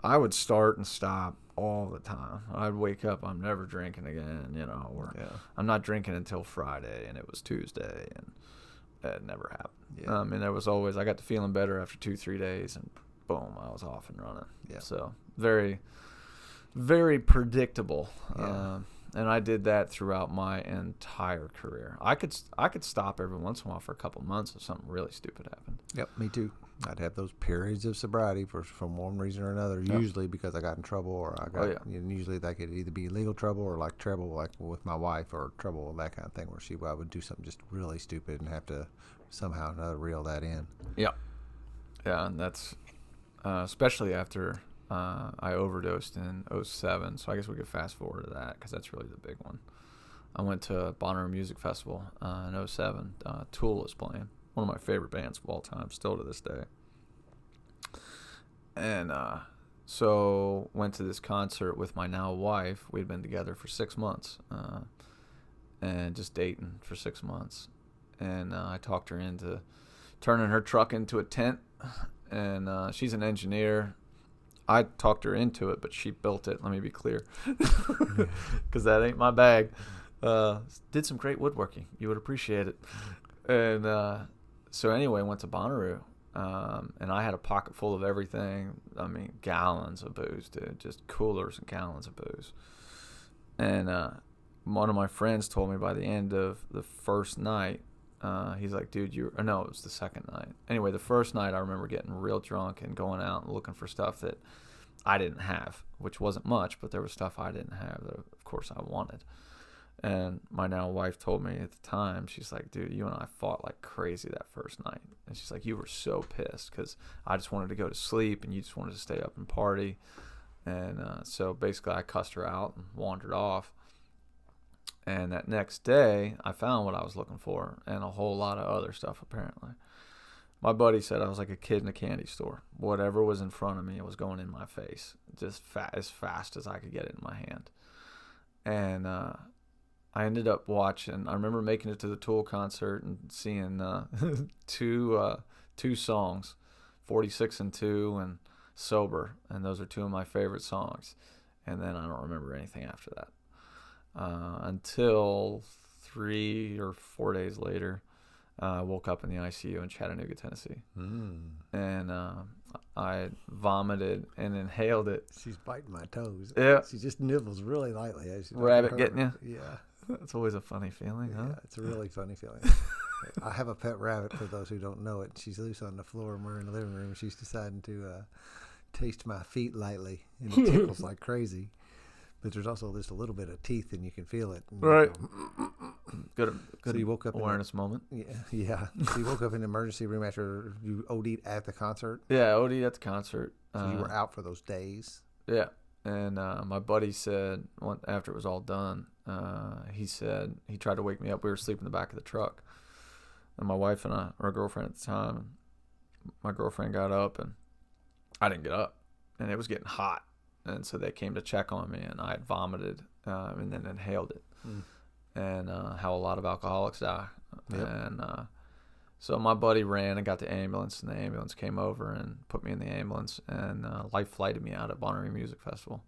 S2: I would start and stop all the time. I'd wake up, I'm never drinking again, or I'm not drinking until Friday, and it was Tuesday, and it never happened. Yeah. There was always, I got to feeling better after 2-3 days, and boom, I was off and running. Yeah. So very, very predictable. Yeah. And I did that throughout my entire career. I could stop every once in a while for a couple months if something really stupid happened.
S1: Yep, me too. I'd have those periods of sobriety for one reason or another, usually because I got in trouble, or I got, usually that could either be legal trouble or like trouble like with my wife, or trouble, that kind of thing, where I would do something just really stupid and have to somehow or another reel that in. Yeah.
S2: Yeah, and that's especially after I overdosed in 2007, so I guess we could fast forward to that because that's really the big one. I went to Bonnaroo Music Festival in 2007. Tool was playing. One of my favorite bands of all time, still to this day. And so went to this concert with my now wife. We'd been together for 6 months and just dating for 6 months. And I talked her into turning her truck into a tent. And she's an engineer. I talked her into it, but she built it. Let me be clear, because that ain't my bag. Did some great woodworking. You would appreciate it. And so anyway, went to Bonnaroo, and I had a pocket full of everything. I mean, gallons of booze, dude, just coolers and gallons of booze. And one of my friends told me by the end of the first night, he's like, dude, no, it was the second night. Anyway, the first night I remember getting real drunk and going out and looking for stuff that I didn't have, which wasn't much, but there was stuff I didn't have that, of course, I wanted. And my now wife told me at the time, she's like, dude, you and I fought like crazy that first night. And she's like, you were so pissed because I just wanted to go to sleep and you just wanted to stay up and party. And so basically I cussed her out and wandered off. And that next day, I found what I was looking for and a whole lot of other stuff, apparently. My buddy said I was like a kid in a candy store. Whatever was in front of me, it was going in my face, just as fast as I could get it in my hand. And I ended up watching, I remember making it to the Tool concert and seeing two songs, 46 and 2 and sober, and those are two of my favorite songs. And then I don't remember anything after that until 3 or 4 days later. I woke up in the ICU in Chattanooga, Tennessee, and I vomited and inhaled it.
S1: She's biting my toes.
S2: Yeah.
S1: She just nibbles really lightly.
S2: Rabbit getting you?
S1: Yeah.
S2: That's always a funny feeling, huh?
S1: Yeah, it's a really funny feeling. I have a pet rabbit, for those who don't know it. She's loose on the floor, and we're in the living room. She's deciding to taste my feet lightly, and it tickles like crazy. But there's also just a little bit of teeth, and you can feel it.
S2: Right. Good
S1: So you woke up
S2: awareness moment.
S1: Yeah. So you woke up in the emergency room after you OD'd at the concert?
S2: Yeah, I OD'd at the concert.
S1: So you were out for those days?
S2: Yeah. And my buddy said, after it was all done, he said, he tried to wake me up. We were asleep in the back of the truck. And my wife and our girlfriend at the time, my girlfriend got up, and I didn't get up. And it was getting hot. And so they came to check on me, and I had vomited and then inhaled it. And how a lot of alcoholics die.
S1: Yep.
S2: And so my buddy ran and got the ambulance, and the ambulance came over and put me in the ambulance and life flighted me out at Bonnaroo Music Festival.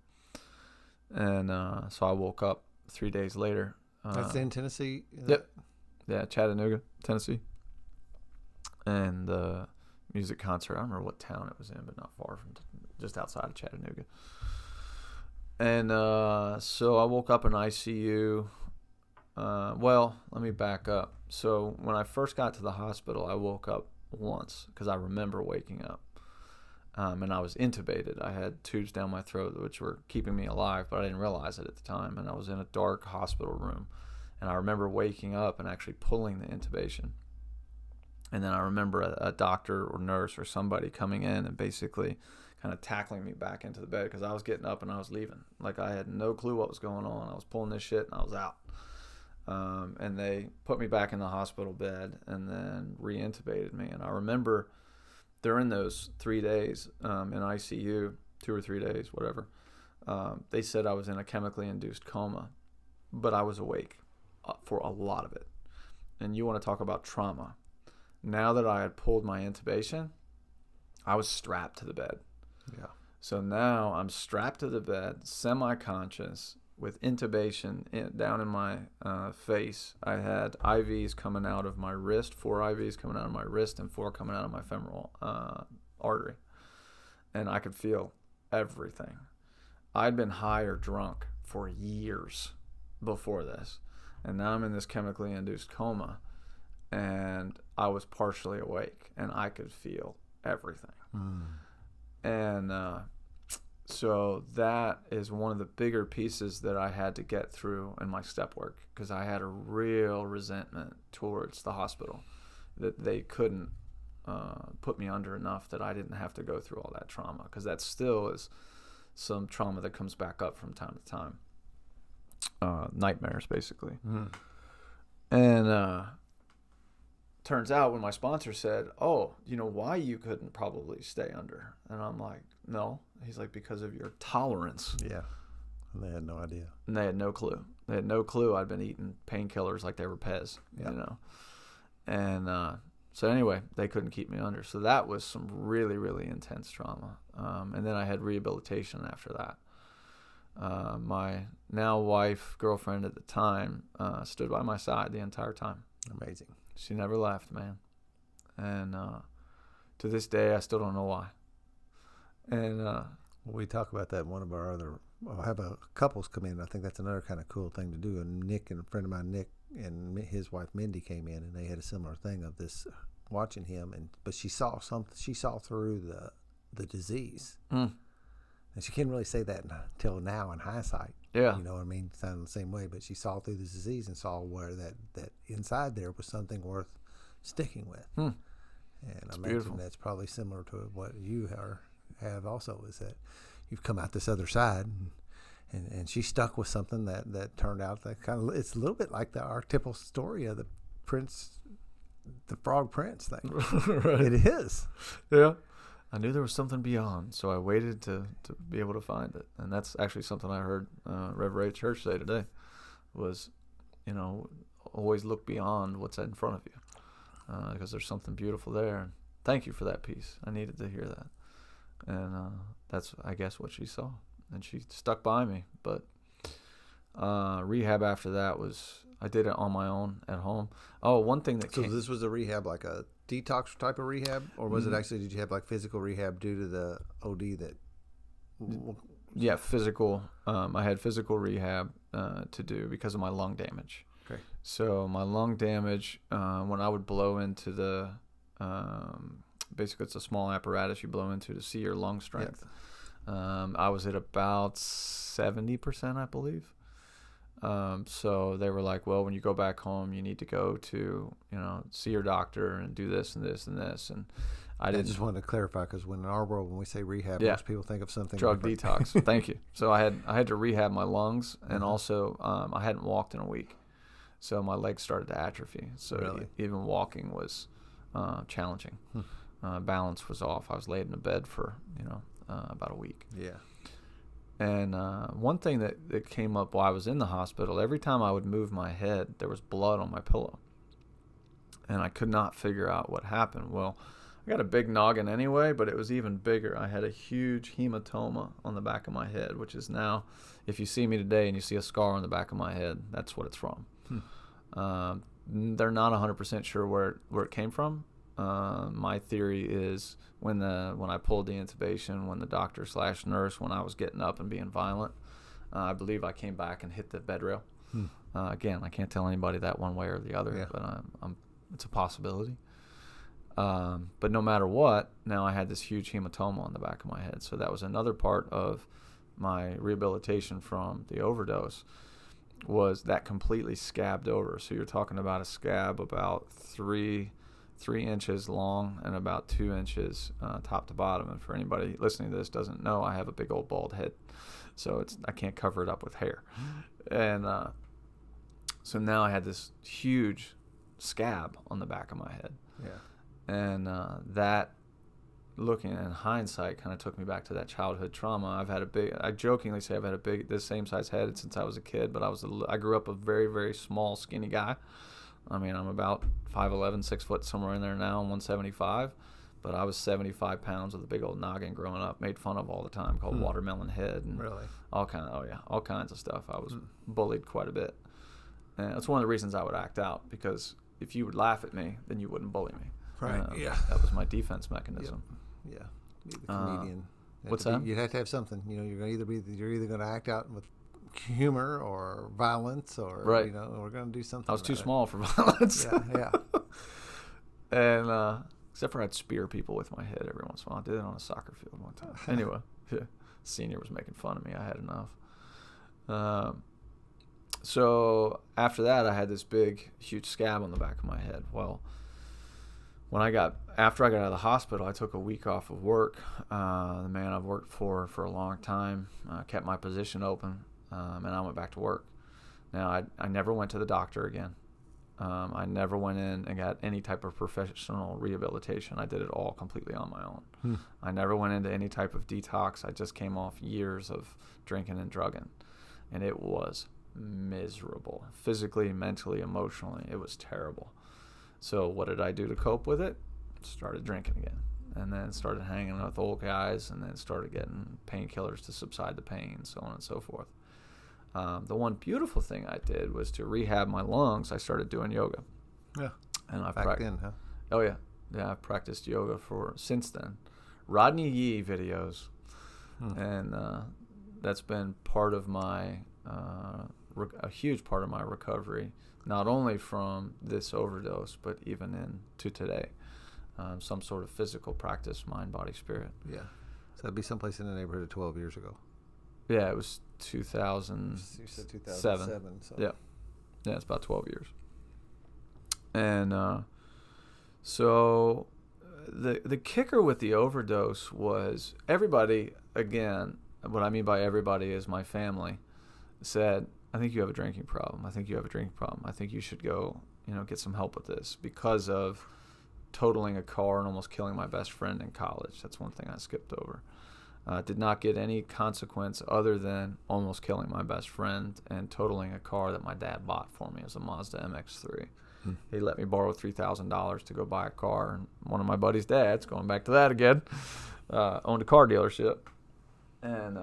S2: And so I woke up 3 days later.
S1: That's in Tennessee?
S2: Yep. Yeah, Chattanooga, Tennessee. And the music concert, I don't remember what town it was in, but not far from, just outside of Chattanooga. And so I woke up in ICU. Well, let me back up. So when I first got to the hospital, I woke up once because I remember waking up. And I was intubated. I had tubes down my throat, which were keeping me alive, but I didn't realize it at the time. And I was in a dark hospital room. And I remember waking up and actually pulling the intubation. And then I remember a doctor or nurse or somebody coming in and basically kind of tackling me back into the bed because I was getting up and I was leaving. Like I had no clue what was going on. I was pulling this shit and I was out. And they put me back in the hospital bed and then re-intubated me. And I remember during those 3 days in ICU, 2 or 3 days, whatever, they said I was in a chemically induced coma, but I was awake for a lot of it. And you want to talk about trauma. Now that I had pulled my intubation, I was strapped to the bed.
S1: Yeah.
S2: So now I'm strapped to the bed, semi-conscious, with intubation down in my face. I had IVs coming out of my wrist, 4 IVs coming out of my wrist and 4 coming out of my femoral artery. And I could feel everything. I'd been high or drunk for years before this. And now I'm in this chemically induced coma. And I was partially awake. And I could feel everything. And so that is one of the bigger pieces that I had to get through in my step work, because I had a real resentment towards the hospital that they couldn't put me under enough that I didn't have to go through all that trauma, because that still is some trauma that comes back up from time to time. Nightmares, basically. And turns out when my sponsor said, oh, you know why you couldn't probably stay under? And I'm like, no. He's like, because of your tolerance.
S1: Yeah. And they had no idea.
S2: And they had no clue. They had no clue I'd been eating painkillers like they were Pez,
S1: Yep.
S2: you know. And so anyway, they couldn't keep me under. So that was some really, really intense trauma. And then I had rehabilitation after that. My now wife, girlfriend at the time, stood by my side the entire time.
S1: Amazing.
S2: She never left, man. And to this day, I still don't know why. And
S1: we talk about that in one of our other. I'll have couples come in. I think that's another kind of cool thing to do. And Nick and a friend of mine, Nick, and his wife Mindy came in, and they had a similar thing of this, watching him. But she saw something. She saw through the disease. And she can't really say that until now in hindsight.
S2: Yeah.
S1: You know what I mean? Sounding the same way, but she saw through the disease and saw where that inside there was something worth sticking with. And I imagine
S2: beautiful.
S1: That's probably similar to what you have also, is that you've come out this other side, and she stuck with something that turned out that kind of, it's a little bit like our typical story of the Frog Prince thing.
S2: Right.
S1: It is.
S2: Yeah. I knew there was something beyond, so I waited to be able to find it. And that's actually something I heard Rev Ray Church say today, was, you know, always look beyond what's in front of you, because there's something beautiful there. And thank you for that piece. I needed to hear that. And that's, I guess, what she saw. And she stuck by me. But rehab after that was, I did it on my own at home. Oh, one thing that
S1: So this was a rehab, like a detox type of rehab? Or was it actually, did you have like physical rehab due to the OD that...
S2: Yeah, physical. I had physical rehab to do because of my lung damage.
S1: Okay.
S2: So my lung damage, when I would blow into the, basically it's a small apparatus you blow into to see your lung strength. Yep. I was at about 70%, I believe. So they were like, well, when you go back home, you need to go to, see your doctor and do this and this and this. And I
S1: just wanted to clarify, because when in our world, when we say rehab, most people think of something
S2: drug
S1: different.
S2: detox. Thank you. So I had to rehab my lungs, and also I hadn't walked in a week, so my legs started to atrophy. So
S1: really?
S2: Even walking was challenging. Balance was off. I was laid in a bed for about a week.
S1: Yeah.
S2: And one thing that came up while I was in the hospital, every time I would move my head, there was blood on my pillow, and I could not figure out what happened. Well, I got a big noggin anyway, but it was even bigger. I had a huge hematoma on the back of my head, which is now, if you see me today and you see a scar on the back of my head, that's what it's from. They're not 100% sure where it came from. My theory is when I pulled the intubation, when the doctor / nurse, when I was getting up and being violent, I believe I came back and hit the bed rail. Again, I can't tell anybody that one way or the other, but it's a possibility. But no matter what, now I had this huge hematoma on the back of my head. So that was another part of my rehabilitation from the overdose, was that completely scabbed over. So you're talking about a scab about 3 inches long and about 2 inches top to bottom. And for anybody listening to this doesn't know, I have a big old bald head, so I can't cover it up with hair. And so now I had this huge scab on the back of my head.
S1: Yeah.
S2: And that, looking in hindsight, kind of took me back to that childhood trauma. I jokingly say I've had this same size head since I was a kid, but I grew up a very, very small, skinny guy. I mean, I'm about 5'11", 6 foot, somewhere in there now. I'm 175, but I was 75 pounds with a big old noggin growing up, made fun of all the time, called watermelon head, and
S1: really?
S2: all kinds of stuff. I was bullied quite a bit. And that's one of the reasons I would act out, because if you would laugh at me, then you wouldn't bully me.
S1: Right.
S2: That was my defense mechanism.
S1: Yep. Yeah. Be the comedian.
S2: What's that?
S1: You'd have to have something. You're either going to act out with humor or violence, or
S2: right.
S1: We're going to do something.
S2: I was too small for violence.
S1: Yeah.
S2: And except for I'd spear people with my head every once in a while. I did it on a soccer field one time. Anyway, senior was making fun of me. I had enough. So after that, I had this big, huge scab on the back of my head. Well, after I got out of the hospital, I took a week off of work. The man I've worked for a long time kept my position open, and I went back to work. Now, I never went to the doctor again. I never went in and got any type of professional rehabilitation. I did it all completely on my own. I never went into any type of detox. I just came off years of drinking and drugging, and it was miserable. Physically, mentally, emotionally, it was terrible. So what did I do to cope with it? Started drinking again, and then started hanging with old guys, and then started getting painkillers to subside the pain, so on and so forth. The one beautiful thing I did was to rehab my lungs. I started doing yoga.
S1: Yeah.
S2: And I've
S1: back then, huh?
S2: Oh yeah. I've practiced yoga since then. Rodney Yee videos, and that's been part of my a huge part of my recovery. Not only from this overdose, but even into today. Some sort of physical practice, mind, body, spirit.
S1: Yeah. So that'd be someplace in the neighborhood of 12 years ago.
S2: Yeah, it was 2007.
S1: You said 2007. So.
S2: Yeah, it's about 12 years. And so the kicker with the overdose was everybody, again, what I mean by everybody is my family, said, I think you have a drinking problem. I think you have a drinking problem. I think you should go, get some help with this, because of totaling a car and almost killing my best friend in college. That's one thing I skipped over. Did not get any consequence other than almost killing my best friend and totaling a car that my dad bought for me. It was a Mazda MX-3. He let me borrow $3,000 to go buy a car, and one of my buddy's dads, going back to that again, owned a car dealership, and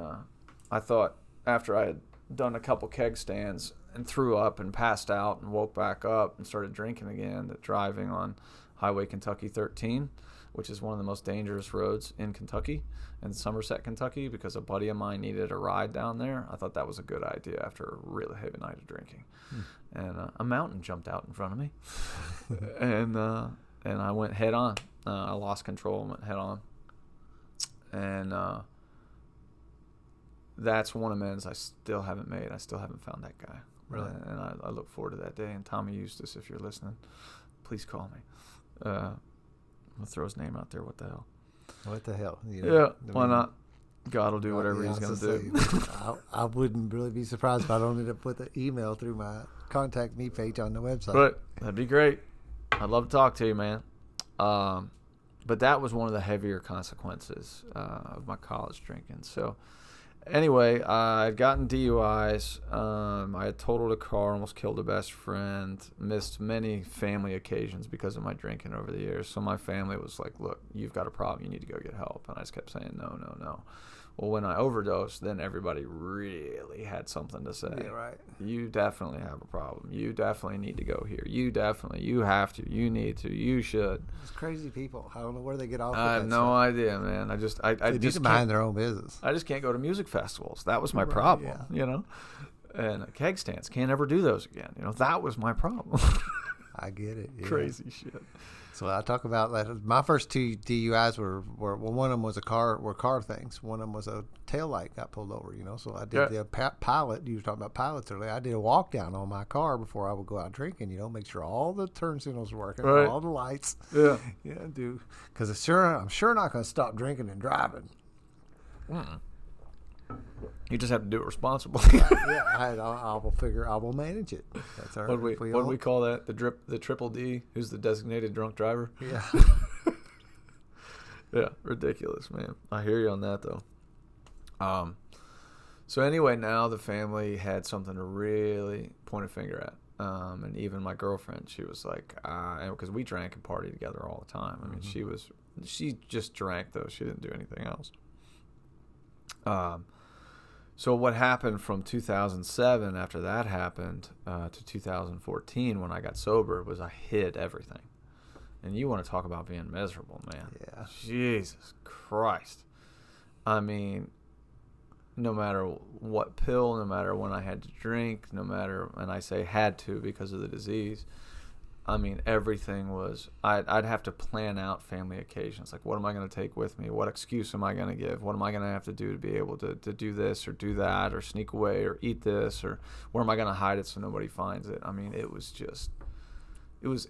S2: I thought after I had done a couple keg stands and threw up and passed out and woke back up and started drinking again, that driving on Highway Kentucky 13, which is one of the most dangerous roads in Kentucky and Somerset, Kentucky, because a buddy of mine needed a ride down there. I thought that was a good idea after a really heavy night of drinking. And a mountain jumped out in front of me, and I went head on. I lost control and went head on. And that's one amends I still haven't made. I still haven't found that guy.
S1: Really?
S2: And I look forward to that day. And Tommy Eustace, if you're listening, please call me. I'm going to throw his name out there. What the hell?
S1: What the hell?
S2: Why not? God will do whatever he's going to do.
S1: I wouldn't really be surprised if I don't end up with an email through my contact me page on the website.
S2: But that'd be great. I'd love to talk to you, man. But that was one of the heavier consequences of my college drinking. So anyway, I had gotten DUIs. I had totaled a car, almost killed a best friend, missed many family occasions because of my drinking over the years. So my family was like, look, you've got a problem. You need to go get help. And I just kept saying, no. Well, when I overdosed, then everybody really had something to say.
S1: Yeah, right.
S2: You definitely have a problem. You definitely need to go here. You have to. You need to. You should.
S1: It's crazy people. I don't know where they get off with
S2: I have
S1: that
S2: no
S1: stuff.
S2: idea, man. I
S1: They
S2: just
S1: need to mind their own business.
S2: I just can't go to music festivals. That was my
S1: Right,
S2: problem,
S1: yeah.
S2: And keg stands, can't ever do those again. That was my problem.
S1: I get it. Yeah.
S2: Crazy shit.
S1: So I talk about that. My first two DUIs were one of them was car things. One of them was a tail light got pulled over. So I did the pilot. You were talking about pilots earlier. I did a walk down on my car before I would go out drinking. Make sure all the turn signals were working,
S2: right.
S1: all the lights.
S2: Yeah,
S1: do because I'm sure not going to stop drinking and driving.
S2: You just have to do it responsibly.
S1: I will manage it. That's our.
S2: What do we call that? The triple D, who's the designated drunk driver.
S1: Yeah.
S2: Yeah, ridiculous, man. I hear you on that though. So anyway, now the family had something to really point a finger at. And even my girlfriend, she was like, because we drank and partied together all the time. I mean, she just drank though. She didn't do anything else. So what happened from 2007 after that happened to 2014 when I got sober was I hid everything. And you want to talk about being miserable, man.
S1: Yeah.
S2: Jesus Christ. I mean, no matter what pill, no matter when I had to drink, and I say had to because of the disease, I mean, everything was, I'd have to plan out family occasions. Like, what am I going to take with me? What excuse am I going to give? What am I going to have to do to be able to do this or do that or sneak away or eat this? Or where am I going to hide it so nobody finds it? I mean, it was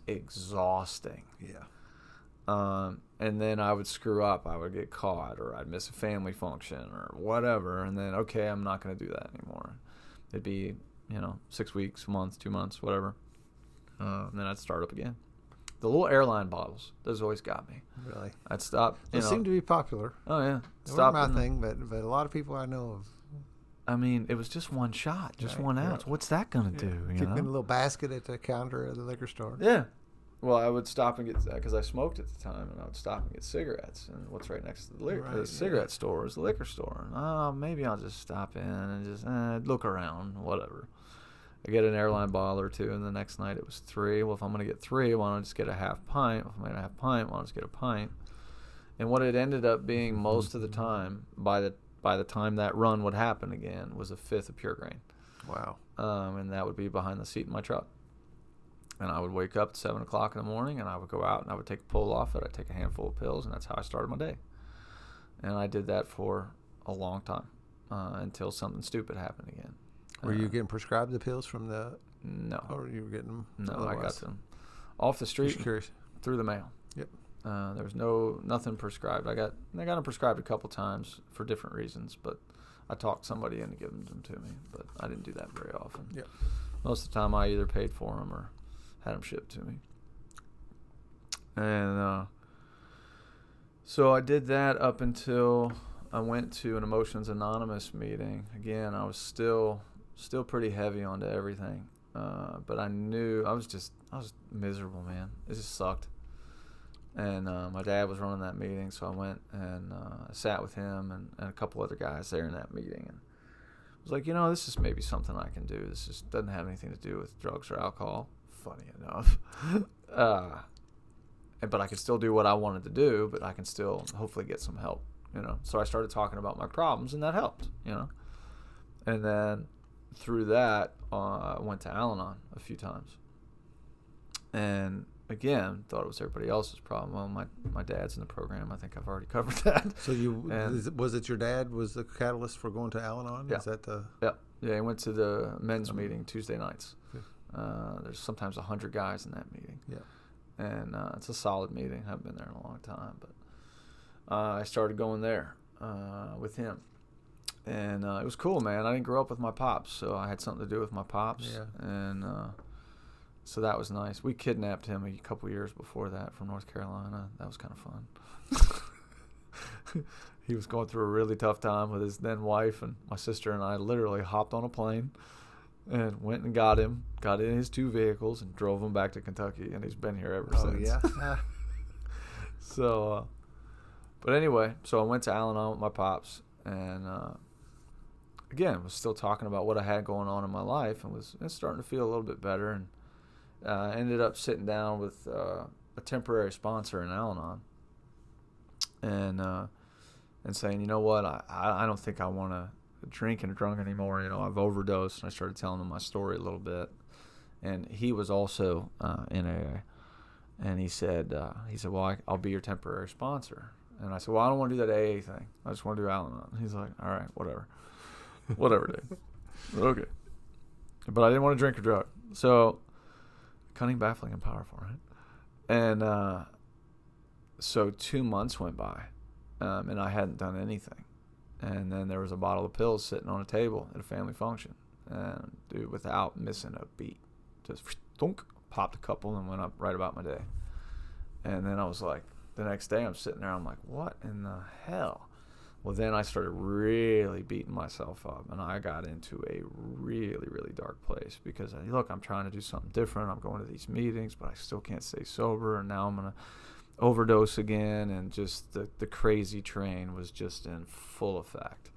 S2: exhausting.
S1: Yeah.
S2: And then I would screw up. I would get caught or I'd miss a family function or whatever. And then, okay, I'm not going to do that anymore. It'd be, 6 weeks, a month, 2 months, whatever. And then I'd start up again. The little airline bottles, those always got me.
S1: Really?
S2: I'd stop.
S1: They seem to be popular.
S2: Oh, yeah.
S1: They weren't my thing, but a lot of people I know of.
S2: I mean, it was just one shot, just 1 ounce. Yeah. What's that going to do?
S1: Keep in a little basket at the counter of the liquor store.
S2: Yeah. Well, I would stop and get, because I smoked at the time, and I would stop and get cigarettes. And what's right next to the cigarette store is the liquor store. And maybe I'll just stop in and just look around, whatever. I get an airline bottle or two, and the next night it was 3. Well, if I'm going to get 3, why don't I just get a half pint? If I'm going to get a half pint, why don't I just get a pint? And what it ended up being most of the time, by the time that run would happen again, was a fifth of pure grain.
S1: Wow.
S2: And that would be behind the seat in my truck. And I would wake up at 7 o'clock in the morning, and I would go out, and I would take a pull off it. I'd take a handful of pills, and that's how I started my day. And I did that for a long time until something stupid happened again.
S1: Were you getting prescribed the pills from the?
S2: No.
S1: Or you were getting them?
S2: No,
S1: otherwise?
S2: I got them off the street.
S1: Just curious.
S2: Through the mail.
S1: Yep.
S2: There was nothing prescribed. I got them prescribed a couple times for different reasons, but I talked somebody into giving them to me. But I didn't do that very often.
S1: Yep.
S2: Most of the time, I either paid for them or had them shipped to me. And so I did that up until I went to an Emotions Anonymous meeting. Again, I was still pretty heavy onto everything. But I knew I was miserable, man. It just sucked. And my dad was running that meeting, so I went and sat with him and a couple other guys there in that meeting. And I was like, this is maybe something I can do. This just doesn't have anything to do with drugs or alcohol, funny enough. But I can still do what I wanted to do, but I can still hopefully get some help, So I started talking about my problems, and that helped, And then through that, I went to Al-Anon a few times. And again, thought it was everybody else's problem. Well, my dad's in the program. I think I've already covered that.
S1: So was it your dad was the catalyst for going to Al-Anon?
S2: Yeah.
S1: Is that the?
S2: Yeah. He went to the men's meeting Tuesday nights. There's sometimes 100 guys in that meeting.
S1: Yeah.
S2: And it's a solid meeting. I haven't been there in a long time, but I started going there with him. And it was cool, man. I didn't grow up with my pops, so I had something to do with my pops.
S1: Yeah.
S2: And so that was nice. We kidnapped him a couple years before that from North Carolina. That was kind of fun. He was going through a really tough time with his then wife, and my sister and I literally hopped on a plane and went and got him, got in his 2 vehicles, and drove him back to Kentucky, and he's been here ever since.
S1: Oh, yeah?
S2: So, but anyway, so I went to Al-Anon with my pops, and again, was still talking about what I had going on in my life, and was starting to feel a little bit better, and ended up sitting down with a temporary sponsor in Al-Anon, and saying, you know what, I don't think I want to drink and drunk anymore. I've overdosed. And I started telling him my story a little bit, and he was also in AA, and he said, well, I'll be your temporary sponsor. And I said, well, I don't want to do that AA thing. I just want to do Al-Anon. He's like, all right, whatever, dude. Okay, but I didn't want to drink or drug. So cunning, baffling, and powerful, right? And so 2 months went by, and I hadn't done anything. And then there was a bottle of pills sitting on a table at a family function. And dude, without missing a beat, just thunk, popped a couple and went up right about my day. And then I was like, the next day I'm sitting there, I'm like, what in the hell? Well, then I started really beating myself up, and I got into a really, really dark place because, look, I'm trying to do something different. I'm going to these meetings, but I still can't stay sober, and now I'm going to overdose again, and just the crazy train was just in full effect.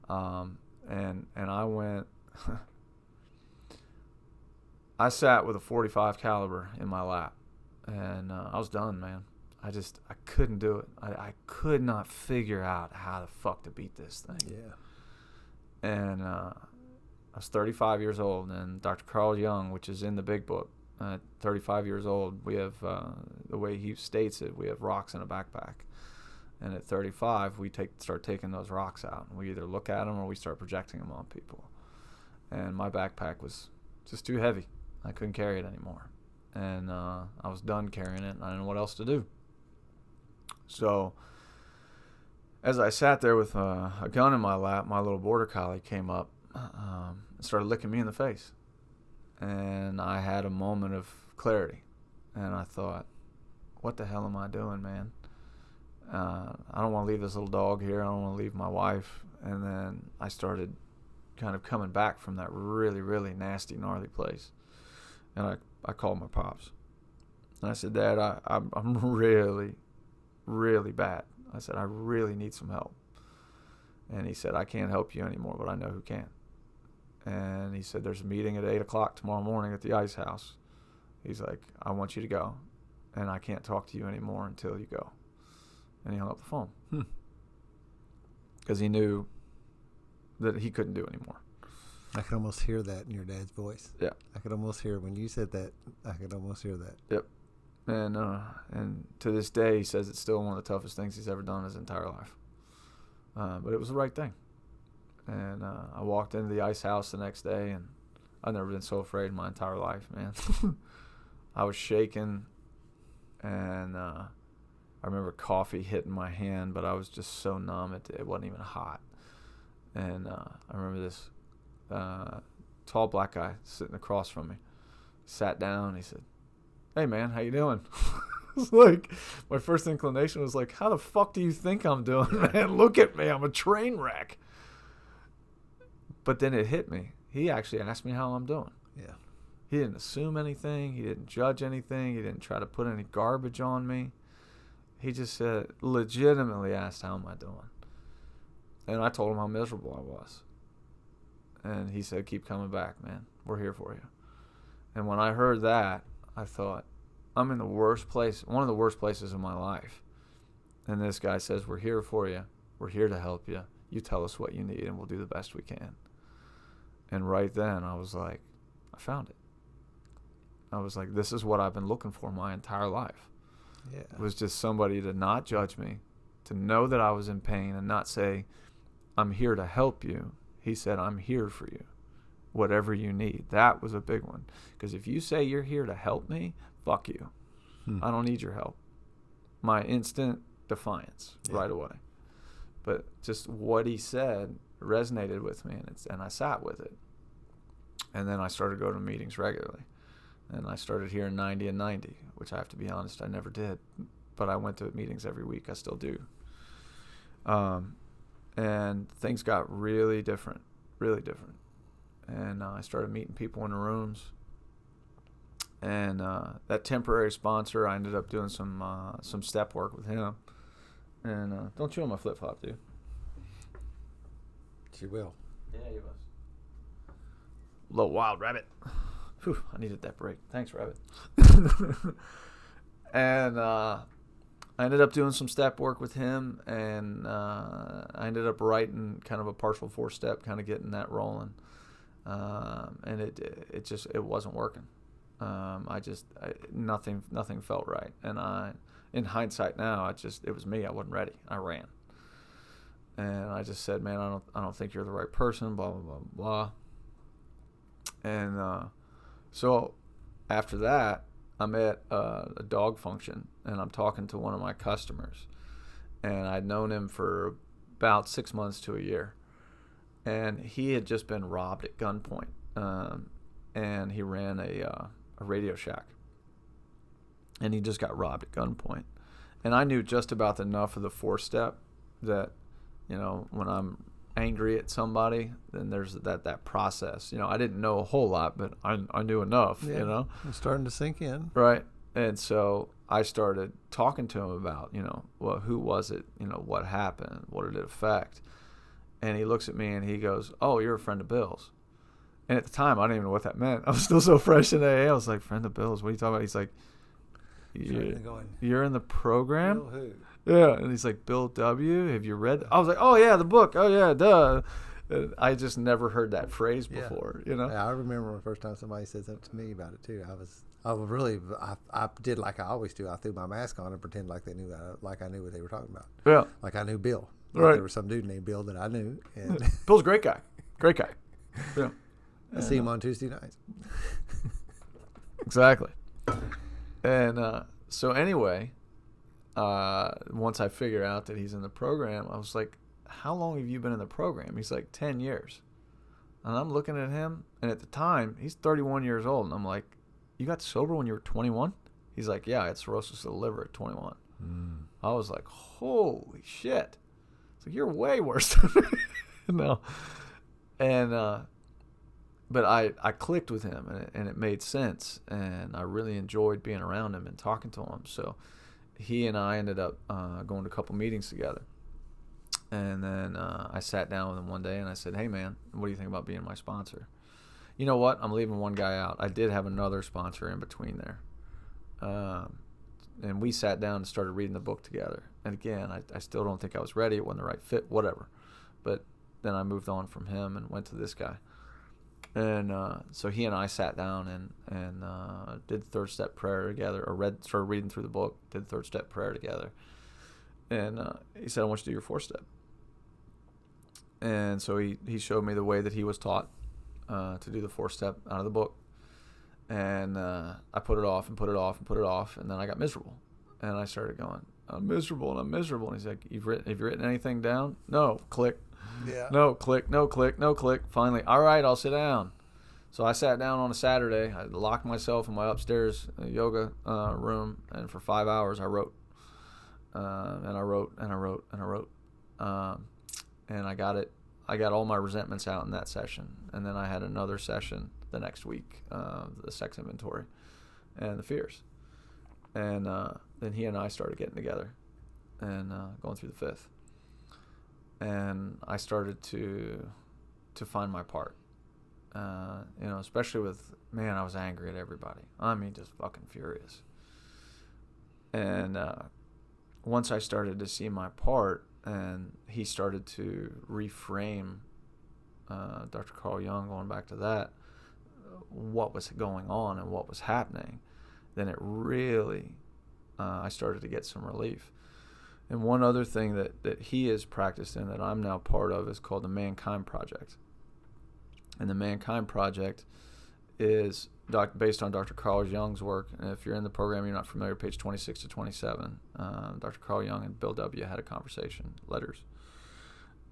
S2: And I went, I sat with a .45 caliber in my lap, and I was done, man. I couldn't do it. I could not figure out how the fuck to beat this thing.
S1: Yeah.
S2: And I was 35 years old, and Dr. Carl Jung, which is in the big book, 35 years old, we have, the way he states it, we have rocks in a backpack. And at 35, we start taking those rocks out. And we either look at them or we start projecting them on people. And my backpack was just too heavy. I couldn't carry it anymore. And I was done carrying it, and I didn't know what else to do. So as I sat there with a gun in my lap, my little border collie came up and started licking me in the face. And I had a moment of clarity. And I thought, what the hell am I doing, man? I don't want to leave this little dog here. I don't want to leave my wife. And then I started kind of coming back from that really, really nasty, gnarly place. And I called my pops. And I said, Dad, I'm really, really bad. I said, I really need some help. And he said, I can't help you anymore, but I know who can. And he said, there's a meeting at 8 o'clock tomorrow morning at the ice house. He's like, I want you to go. And I can't talk to you anymore until you go. And he hung up the phone. Because he knew that he couldn't do anymore.
S1: I could almost hear that in your dad's voice.
S2: Yeah.
S1: I could almost hear when you said that. I could almost hear that.
S2: Yep. And to this day, he says it's still one of the toughest things he's ever done in his entire life. But it was the right thing. And I walked into the ice house the next day, and I've never been so afraid in my entire life, man. I was shaking, and I remember coffee hitting my hand, but I was just so numb it wasn't even hot. And I remember this tall black guy sitting across from me. Sat down, he said, hey, man, how you doing? It's like, my first inclination was like, how the fuck do you think I'm doing, man? Look at me, I'm a train wreck. But then it hit me. He actually asked me how I'm doing.
S1: Yeah.
S2: He didn't assume anything. He didn't judge anything. He didn't try to put any garbage on me. He just said, legitimately asked, how am I doing? And I told him how miserable I was. And he said, keep coming back, man. We're here for you. And when I heard that, I thought, I'm in the worst place, one of the worst places in my life. And this guy says, we're here for you. We're here to help you. You tell us what you need, and we'll do the best we can. And right then, I was like, I found it. I was like, this is what I've been looking for my entire life.
S1: Yeah.
S2: It was just somebody to not judge me, to know that I was in pain and not say, I'm here to help you. He said, I'm here for you, whatever you need. That was a big one. Because if you say you're here to help me, fuck you. I don't need your help. My instant defiance right away. But just what he said resonated with me, and I sat with it. And then I started going to meetings regularly. And I started hearing 90 and 90, which I have to be honest, I never did. But I went to meetings every week. I still do. And things got really different. And I started meeting people in the rooms. And that temporary sponsor, I ended up doing some step work with him. And don't chew on my flip-flop, dude.
S1: She will.
S2: Yeah, you will. Little wild rabbit. Whew, I needed that break. Thanks, rabbit. And I ended up doing some step work with him, and I ended up writing kind of a partial 4-step, kind of getting that rolling. And it wasn't working. Nothing felt right. And in hindsight now, it was me. I wasn't ready. I ran. And I just said, man, I don't think you're the right person, blah, blah, blah, blah. And so after that, I'm at a dog function, and I'm talking to one of my customers. And I'd known him for about 6 months to a year. And he had just been robbed at gunpoint. And he ran a Radio Shack. And he just got robbed at gunpoint. And I knew just about enough of the 4-step that, when I'm angry at somebody, then there's that process. I didn't know a whole lot, but I knew enough,
S1: It's starting to sink in.
S2: Right. And so I started talking to him about, well, who was it? What happened? What did it affect? And he looks at me and he goes, oh, you're a friend of Bill's. And at the time, I didn't even know what that meant. I was still so fresh in AA. I was like, friend of Bill's? What are you talking about? He's like, you're in the program?
S1: Bill who?
S2: Yeah. And he's like, Bill W., have you read? I was like, oh, yeah, the book. Oh, yeah, duh. And I just never heard that phrase before,
S1: Yeah, I remember the first time somebody said something to me about it, too. I did like I always do. I threw my mask on and pretended like I knew what they were talking about.
S2: Yeah.
S1: Like I knew Bill.
S2: Right.
S1: There was some dude named Bill that I knew. And
S2: Bill's a great guy. Great guy. Yeah.
S1: I see him on Tuesday nights.
S2: Exactly. And so anyway, once I figured out that he's in the program, I was like, how long have you been in the program? He's like, 10 years. And I'm looking at him, and at the time, he's 31 years old. And I'm like, you got sober when you were 21? He's like, yeah, I had cirrhosis of the liver at 21. I was like, holy shit. It's like, you're way worse than me. No. And, but I clicked with him, and it made sense. And I really enjoyed being around him and talking to him. So he and I ended up going to a couple meetings together. And then I sat down with him one day, and I said, hey, man, what do you think about being my sponsor? You know what? I'm leaving one guy out. I did have another sponsor in between there. And we sat down and started reading the book together. And again, I still don't think I was ready. It wasn't the right fit, whatever. But then I moved on from him and went to this guy. And so he and I sat down and did the 3rd-step prayer together, or started reading through the book, did the 3rd-step prayer together. And he said, I want you to do your 4-step. And so he showed me the way that he was taught to do the 4-step out of the book. And I put it off and put it off and put it off, and then I got miserable. And I started going, I'm miserable and I'm miserable. And he's like, have you written anything down? No. Click.
S1: Yeah.
S2: No, click, no, click, no, click. Finally, all right, I'll sit down. So I sat down on a Saturday. I locked myself in my upstairs yoga room, and for 5 hours I wrote. And I wrote, and I wrote, and I wrote. And I got all my resentments out in that session. And then I had another session the next week, the sex inventory and the fears. And then he and I started getting together. and going through the 5th. And I started to find my part. Especially with, man, I was angry at everybody. I mean, just fucking furious. And once I started to see my part, and he started to reframe, Dr. Carl Jung, going back to that, what was going on and what was happening, then it really, I started to get some relief. And one other thing that he has practiced in that I'm now part of is called the Mankind Project. And the Mankind Project is based on Dr. Carl Jung's work. And if you're in the program, you're not familiar, page 26 to 27, Dr. Carl Jung and Bill W. had a conversation, letters,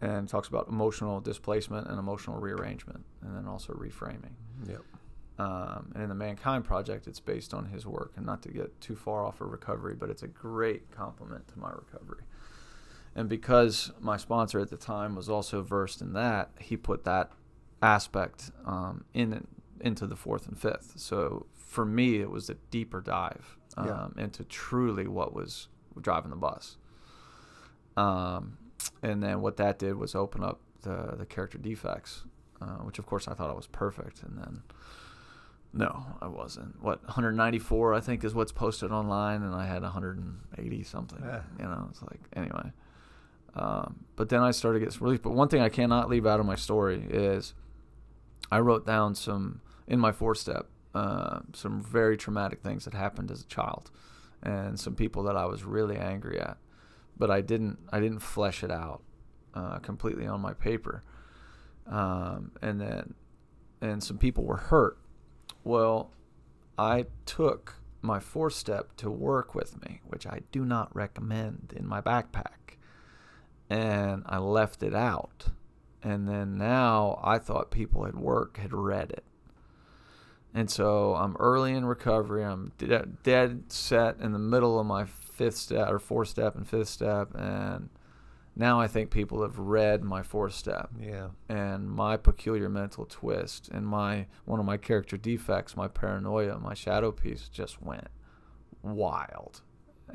S2: and talks about emotional displacement and emotional rearrangement, and then also reframing.
S1: Yep.
S2: And in the Mankind Project, it's based on his work. And not to get too far off of recovery, but it's a great complement to my recovery. And because my sponsor at the time was also versed in that, he put that aspect into the 4th and 5th. So for me, it was a deeper dive into truly what was driving the bus. And then what that did was open up the character defects, which of course I thought I was perfect. And then, no, I wasn't. 194, I think, is what's posted online, and I had 180 something. It's like, anyway. But then I started to get some relief. But one thing I cannot leave out of my story is I wrote down in my 4-step, some very traumatic things that happened as a child, and some people that I was really angry at. But I didn't flesh it out completely on my paper. And some people were hurt. Well, I took my 4-step to work with me, which I do not recommend, in my backpack. And I left it out. And then now I thought people at work had read it. And so I'm early in recovery. I'm dead set in the middle of my 5th step, or 4-step and 5th step. And now I think people have read my 4-step.
S1: Yeah.
S2: And my peculiar mental twist and one of my character defects, my paranoia, my shadow piece, just went wild.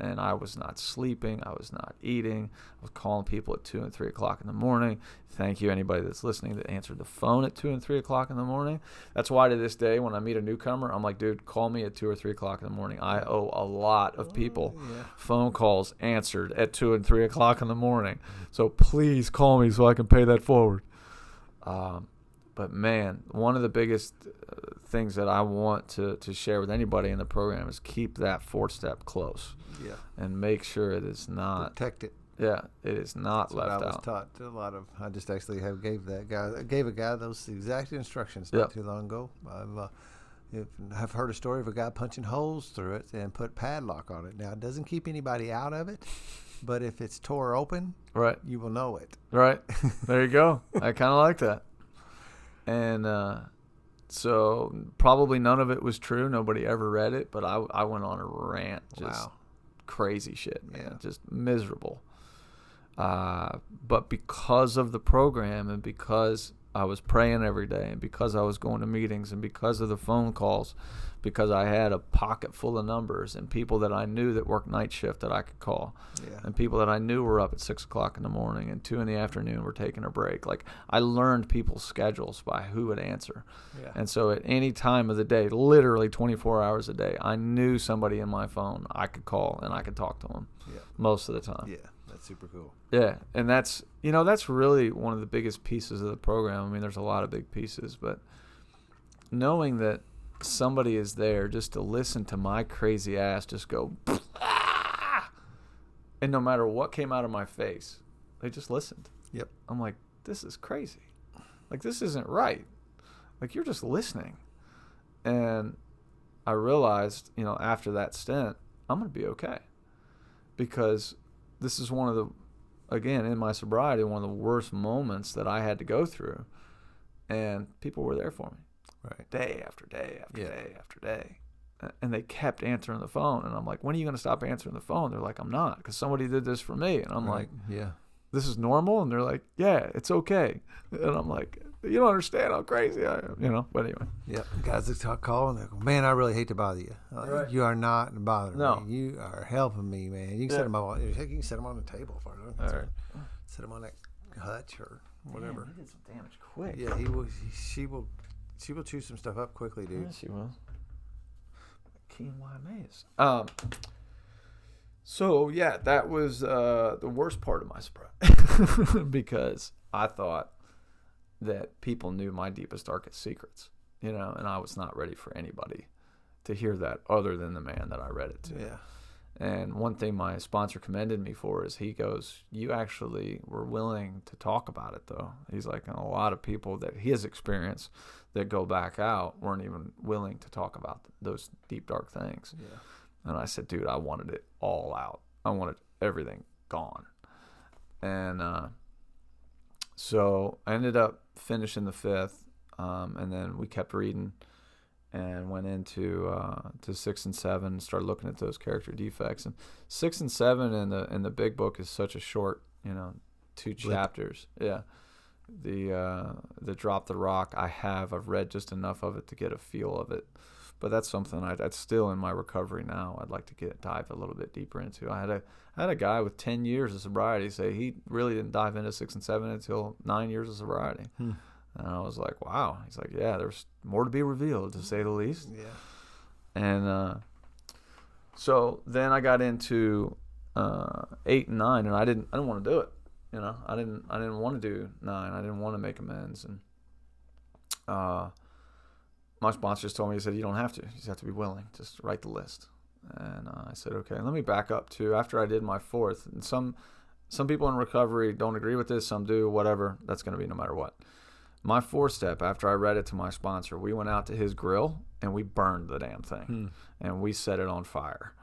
S2: And I was not sleeping. I was not eating. I was calling people at 2 and 3 o'clock in the morning. Thank you, anybody that's listening that answered the phone at 2 and 3 o'clock in the morning. That's why to this day, when I meet a newcomer, I'm like, dude, call me at 2 or 3 o'clock in the morning. I owe a lot of people phone calls answered at 2 and 3 o'clock in the morning. So please call me so I can pay that forward. But man, one of the biggest things that I want to share with anybody in the program is keep that 4-step close.
S1: Yeah.
S2: And make sure it is not.
S1: Protect it.
S2: Yeah, it is not
S1: That's
S2: left out.
S1: what I was taught a lot of. I just actually gave a guy those exact instructions not too long ago. I've heard a story of a guy punching holes through it and put padlock on it. Now, it doesn't keep anybody out of it, but if it's tore open,
S2: right,
S1: you will know it.
S2: Right. There you go. I kind of like that. And so probably none of it was true. Nobody ever read it, but I went on a rant. Just crazy shit, man. Just miserable. But because of the program, and because I was praying every day, and because I was going to meetings, and because of the phone calls, because I had a pocket full of numbers and people that I knew that worked night shift that I could call, and people that I knew were up at 6 o'clock in the morning and 2 in the afternoon were taking a break. Like, I learned people's schedules by who would answer. And so at any time of the day, literally 24 hours a day, I knew somebody in my phone I could call and I could talk to them most of the time.
S1: Yeah, that's super cool.
S2: Yeah, and that's really one of the biggest pieces of the program. I mean, there's a lot of big pieces, but knowing that somebody is there just to listen to my crazy ass just go, and no matter what came out of my face, they just listened.
S1: Yep.
S2: I'm like, this is crazy. Like, this isn't right. Like, you're just listening. And I realized, after that stint, I'm going to be okay. Because this is one of the, again, in my sobriety, one of the worst moments that I had to go through. And people were there for me.
S1: Right.
S2: Day after day after day after day. And they kept answering the phone. And I'm like, when are you going to stop answering the phone? They're like, I'm not, because somebody did this for me. And I'm like, this is normal? And they're like, yeah, it's okay. And I'm like, you don't understand how crazy I am, you know? But anyway.
S1: Yep. Guys that call and they go, man, I really hate to bother you.
S2: Right.
S1: You are not bothering
S2: No.
S1: me. You are helping me, man. You can set them on. You can set them on the table for them.
S2: All right.
S1: Set them on that hutch or whatever.
S2: Man, he did some damage quick.
S1: Yeah, he will. She will chew some stuff up quickly, dude.
S2: Yeah, she will. Keen wide maze. So yeah, that was the worst part of my surprise because I thought that people knew my deepest, darkest secrets, you know, and I was not ready for anybody to hear that other than the man that I read it to.
S1: Yeah.
S2: And one thing my sponsor commended me for is he goes, you actually were willing to talk about it, though. He's like, a lot of people that he has experienced that go back out weren't even willing to talk about those deep, dark things.
S1: Yeah.
S2: And I said, dude, I wanted it all out. I wanted everything gone. And so I ended up finishing the 5th, and then we kept reading and went into to 6 and 7, started looking at those character defects. And 6 and 7 in the big book is such a short, you know, 2 chapters. Yeah. The Drop the Rock, I've read just enough of it to get a feel of it. But that's something that's still in my recovery now. I'd like to dive a little bit deeper into. I had a guy with 10 years of sobriety say he really didn't dive into 6 and 7 until 9 years of sobriety. And I was like, wow. He's like, yeah, there's more to be revealed, to say the least.
S1: Yeah.
S2: And so then I got into 8 and 9, and I didn't want to do it. You know, I didn't want to do 9. I didn't want to make amends. And my sponsor just told me, he said, you don't have to. You just have to be willing. Just write the list. And I said, okay, let me back up to after I did my 4th. And some people in recovery don't agree with this. Some do, whatever. That's going to be no matter what. My 4th step, after I read it to my sponsor, we went out to his grill and we burned the damn thing. And we set it on fire.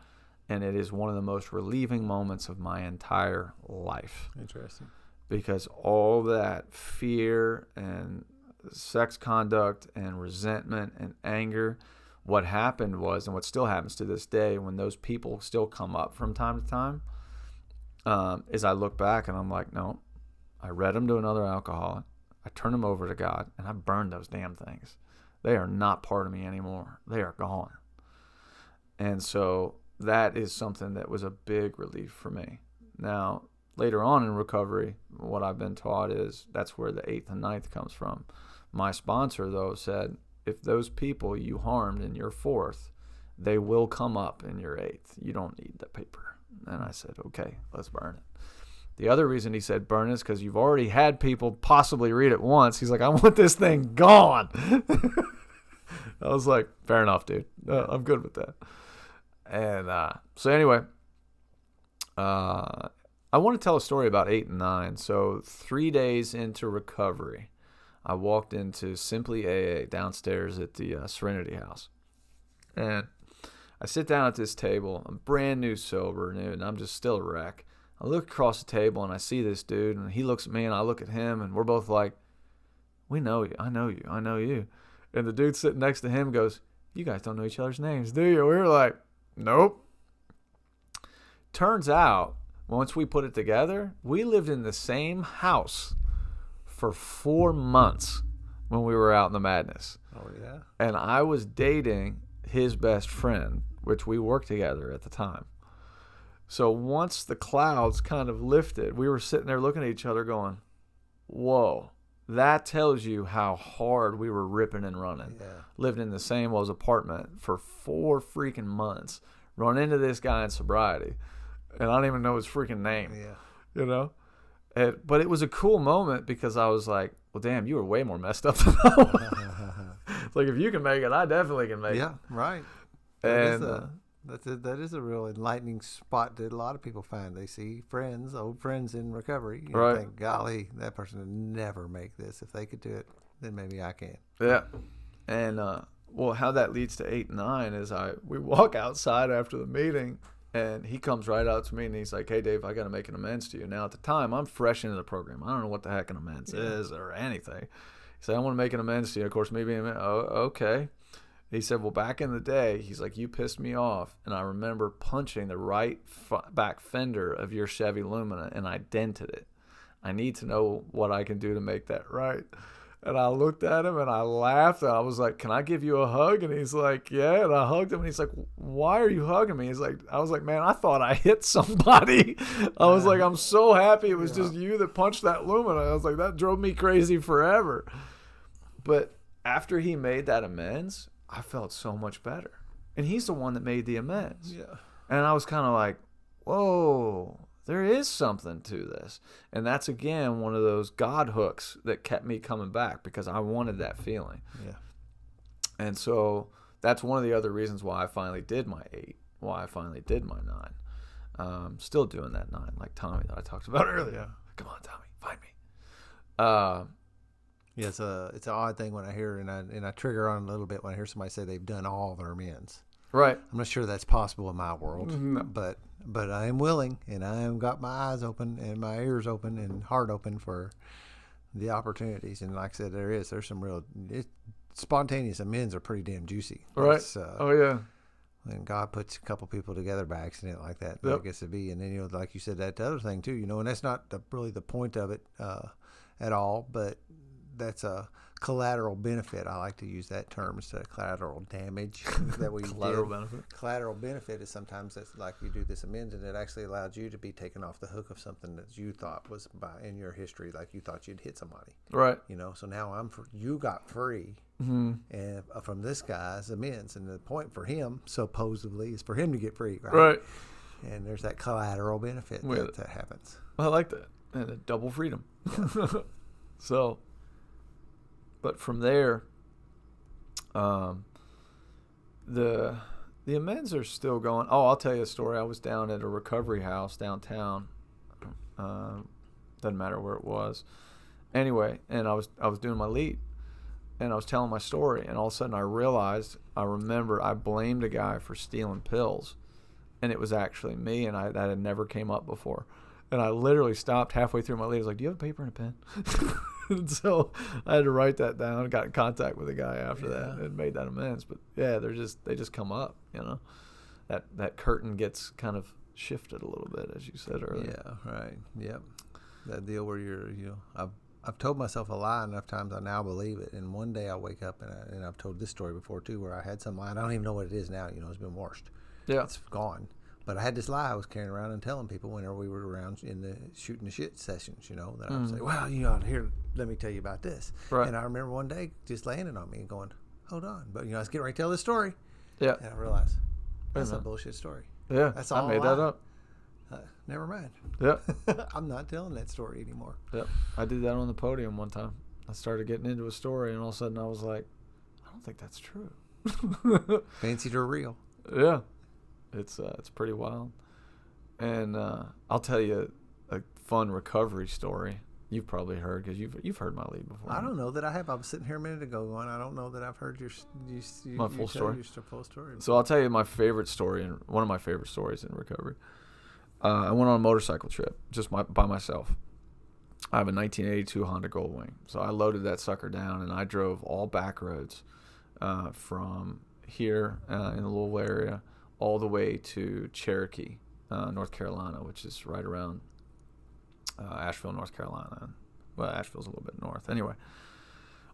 S2: And it is one of the most relieving moments of my entire life.
S1: Interesting.
S2: Because all that fear and sex conduct and resentment and anger, what happened was, and what still happens to this day when those people still come up from time to time, is I look back and I'm like, no, I read them to another alcoholic, I turned them over to God, and I burned those damn things. They are not part of me anymore. They are gone. And so that is something that was a big relief for me. Now, later on in recovery, what I've been taught is that's where the 8th and 9th comes from. My sponsor, though, said, if those people you harmed in your 4th, they will come up in your 8th. You don't need the paper. And I said, okay, let's burn it. The other reason he said burn is because you've already had people possibly read it once. He's like, I want this thing gone. I was like, fair enough, dude. I'm good with that. And so anyway, I want to tell a story about 8 and 9. So 3 days into recovery, I walked into Simply AA downstairs at the Serenity House. And I sit down at this table. I'm brand new sober, and I'm just still a wreck. I look across the table, and I see this dude, and he looks at me, and I look at him, and we're both like, we know you. I know you. I know you. And the dude sitting next to him goes, you guys don't know each other's names, do you? We were like, nope. Turns out, once we put it together, we lived in the same house for 4 months when we were out in the madness.
S1: Oh, yeah.
S2: And I was dating his best friend, which we worked together at the time. So once the clouds kind of lifted, we were sitting there looking at each other going, whoa, that tells you how hard we were ripping and running.
S1: Yeah.
S2: Lived in the same apartment for 4 freaking months. Run into this guy in sobriety. And I don't even know his freaking name.
S1: Yeah.
S2: You know? But it was a cool moment because I was like, well, damn, you were way more messed up than I was. It's like, if you can make it, I definitely can make it.
S1: Yeah, right. That is a real enlightening spot that a lot of people find. They see old friends in recovery. You
S2: Right.
S1: think, golly, that person would never make this. If they could do it, then maybe I can.
S2: Yeah. And, well, how that leads to 8 and 9 is we walk outside after the meeting, and he comes right out to me, and he's like, hey, Dave, I got to make an amends to you. Now, at the time, I'm fresh into the program. I don't know what the heck an amends is or anything. He said, I want to make an amends to you. Of course, maybe, okay. He said, well, back in the day, he's like, you pissed me off, and I remember punching the right back fender of your Chevy Lumina, and I dented it. I need to know what I can do to make that right. And I looked at him and I laughed. And I was like, can I give you a hug? And he's like, yeah. And I hugged him and he's like, why are you hugging me? I was like, man, I thought I hit somebody. I was like, I'm so happy it was just you that punched that Lumina. I was like, that drove me crazy forever. But after he made that amends, I felt so much better. And he's the one that made the amends.
S1: Yeah.
S2: And I was kind of like, whoa, there is something to this. And that's, again, one of those God hooks that kept me coming back because I wanted that feeling.
S1: Yeah.
S2: And so that's one of the other reasons why I finally did my 8, why I finally did my 9. Still doing that 9, like Tommy that I talked about earlier.
S1: Yeah.
S2: Come on, Tommy, find me.
S1: Yeah, it's an odd thing when I hear, and I trigger on a little bit when I hear somebody say they've done all their amends.
S2: Right.
S1: I'm not sure that's possible in my world,
S2: No.
S1: but I am willing, and I have got my eyes open and my ears open and heart open for the opportunities. And like I said, there's some real spontaneous amends are pretty damn juicy.
S2: Right. Oh yeah.
S1: And God puts a couple people together by accident like that.
S2: Yep.
S1: I guess it'd be, and then like you said, that other thing too. And that's not really the point of it at all, but that's a collateral benefit. I like to use that term instead of collateral damage that we
S2: benefit.
S1: Collateral benefit is sometimes that's like you do this amends and it actually allowed you to be taken off the hook of something that you thought was in your history, like you thought you'd hit somebody.
S2: Right.
S1: So now you got free and from this guy's amends, and the point for him supposedly is for him to get free. Right. And there's that collateral benefit that happens.
S2: Well, I like that. And a double freedom. So, but from there, the amends are still going. Oh, I'll tell you a story. I was down at a recovery house downtown. Doesn't matter where it was. Anyway, and I was doing my lead, and I was telling my story, and all of a sudden I remember I blamed a guy for stealing pills, and it was actually me, and that had never came up before. And I literally stopped halfway through my lead. I was like, do you have a paper and a pen? And so I had to write that down and got in contact with the guy after that and made that amends. But yeah, they just come up, that curtain gets kind of shifted a little bit, as you said earlier.
S1: Yeah, right. Yep. That deal where I've told myself a lie enough times I now believe it. And one day I wake up and I've told this story before too, where I had some lie. I don't even know what it is now. It's been washed.
S2: Yeah.
S1: It's gone. But I had this lie I was carrying around and telling people whenever we were around in the shooting the shit sessions, that I would say, well, here, let me tell you about this.
S2: Right.
S1: And I remember one day just landing on me and going, hold on. But, I was getting ready to tell this story.
S2: Yeah.
S1: And I realized that's a bullshit story.
S2: Yeah.
S1: That's all
S2: I made that up.
S1: Never mind.
S2: Yeah.
S1: I'm not telling that story anymore.
S2: Yep. I did that on the podium one time. I started getting into a story, and all of a sudden I was like, I don't think that's true.
S1: Fancied or real.
S2: Yeah. It's pretty wild. And I'll tell you a fun recovery story. You've probably heard because you've heard my lead before.
S1: I don't know that I have. I was sitting here a minute ago going, I don't know that I've heard
S2: my full story.
S1: Your full story.
S2: So I'll tell you my favorite story, and one of my favorite stories in recovery. I went on a motorcycle trip just by myself. I have a 1982 Honda Goldwing, so I loaded that sucker down and I drove all back roads from here in the Louisville area all the way to Cherokee, North Carolina, which is right around Asheville, North Carolina. Well, Asheville's a little bit north. Anyway,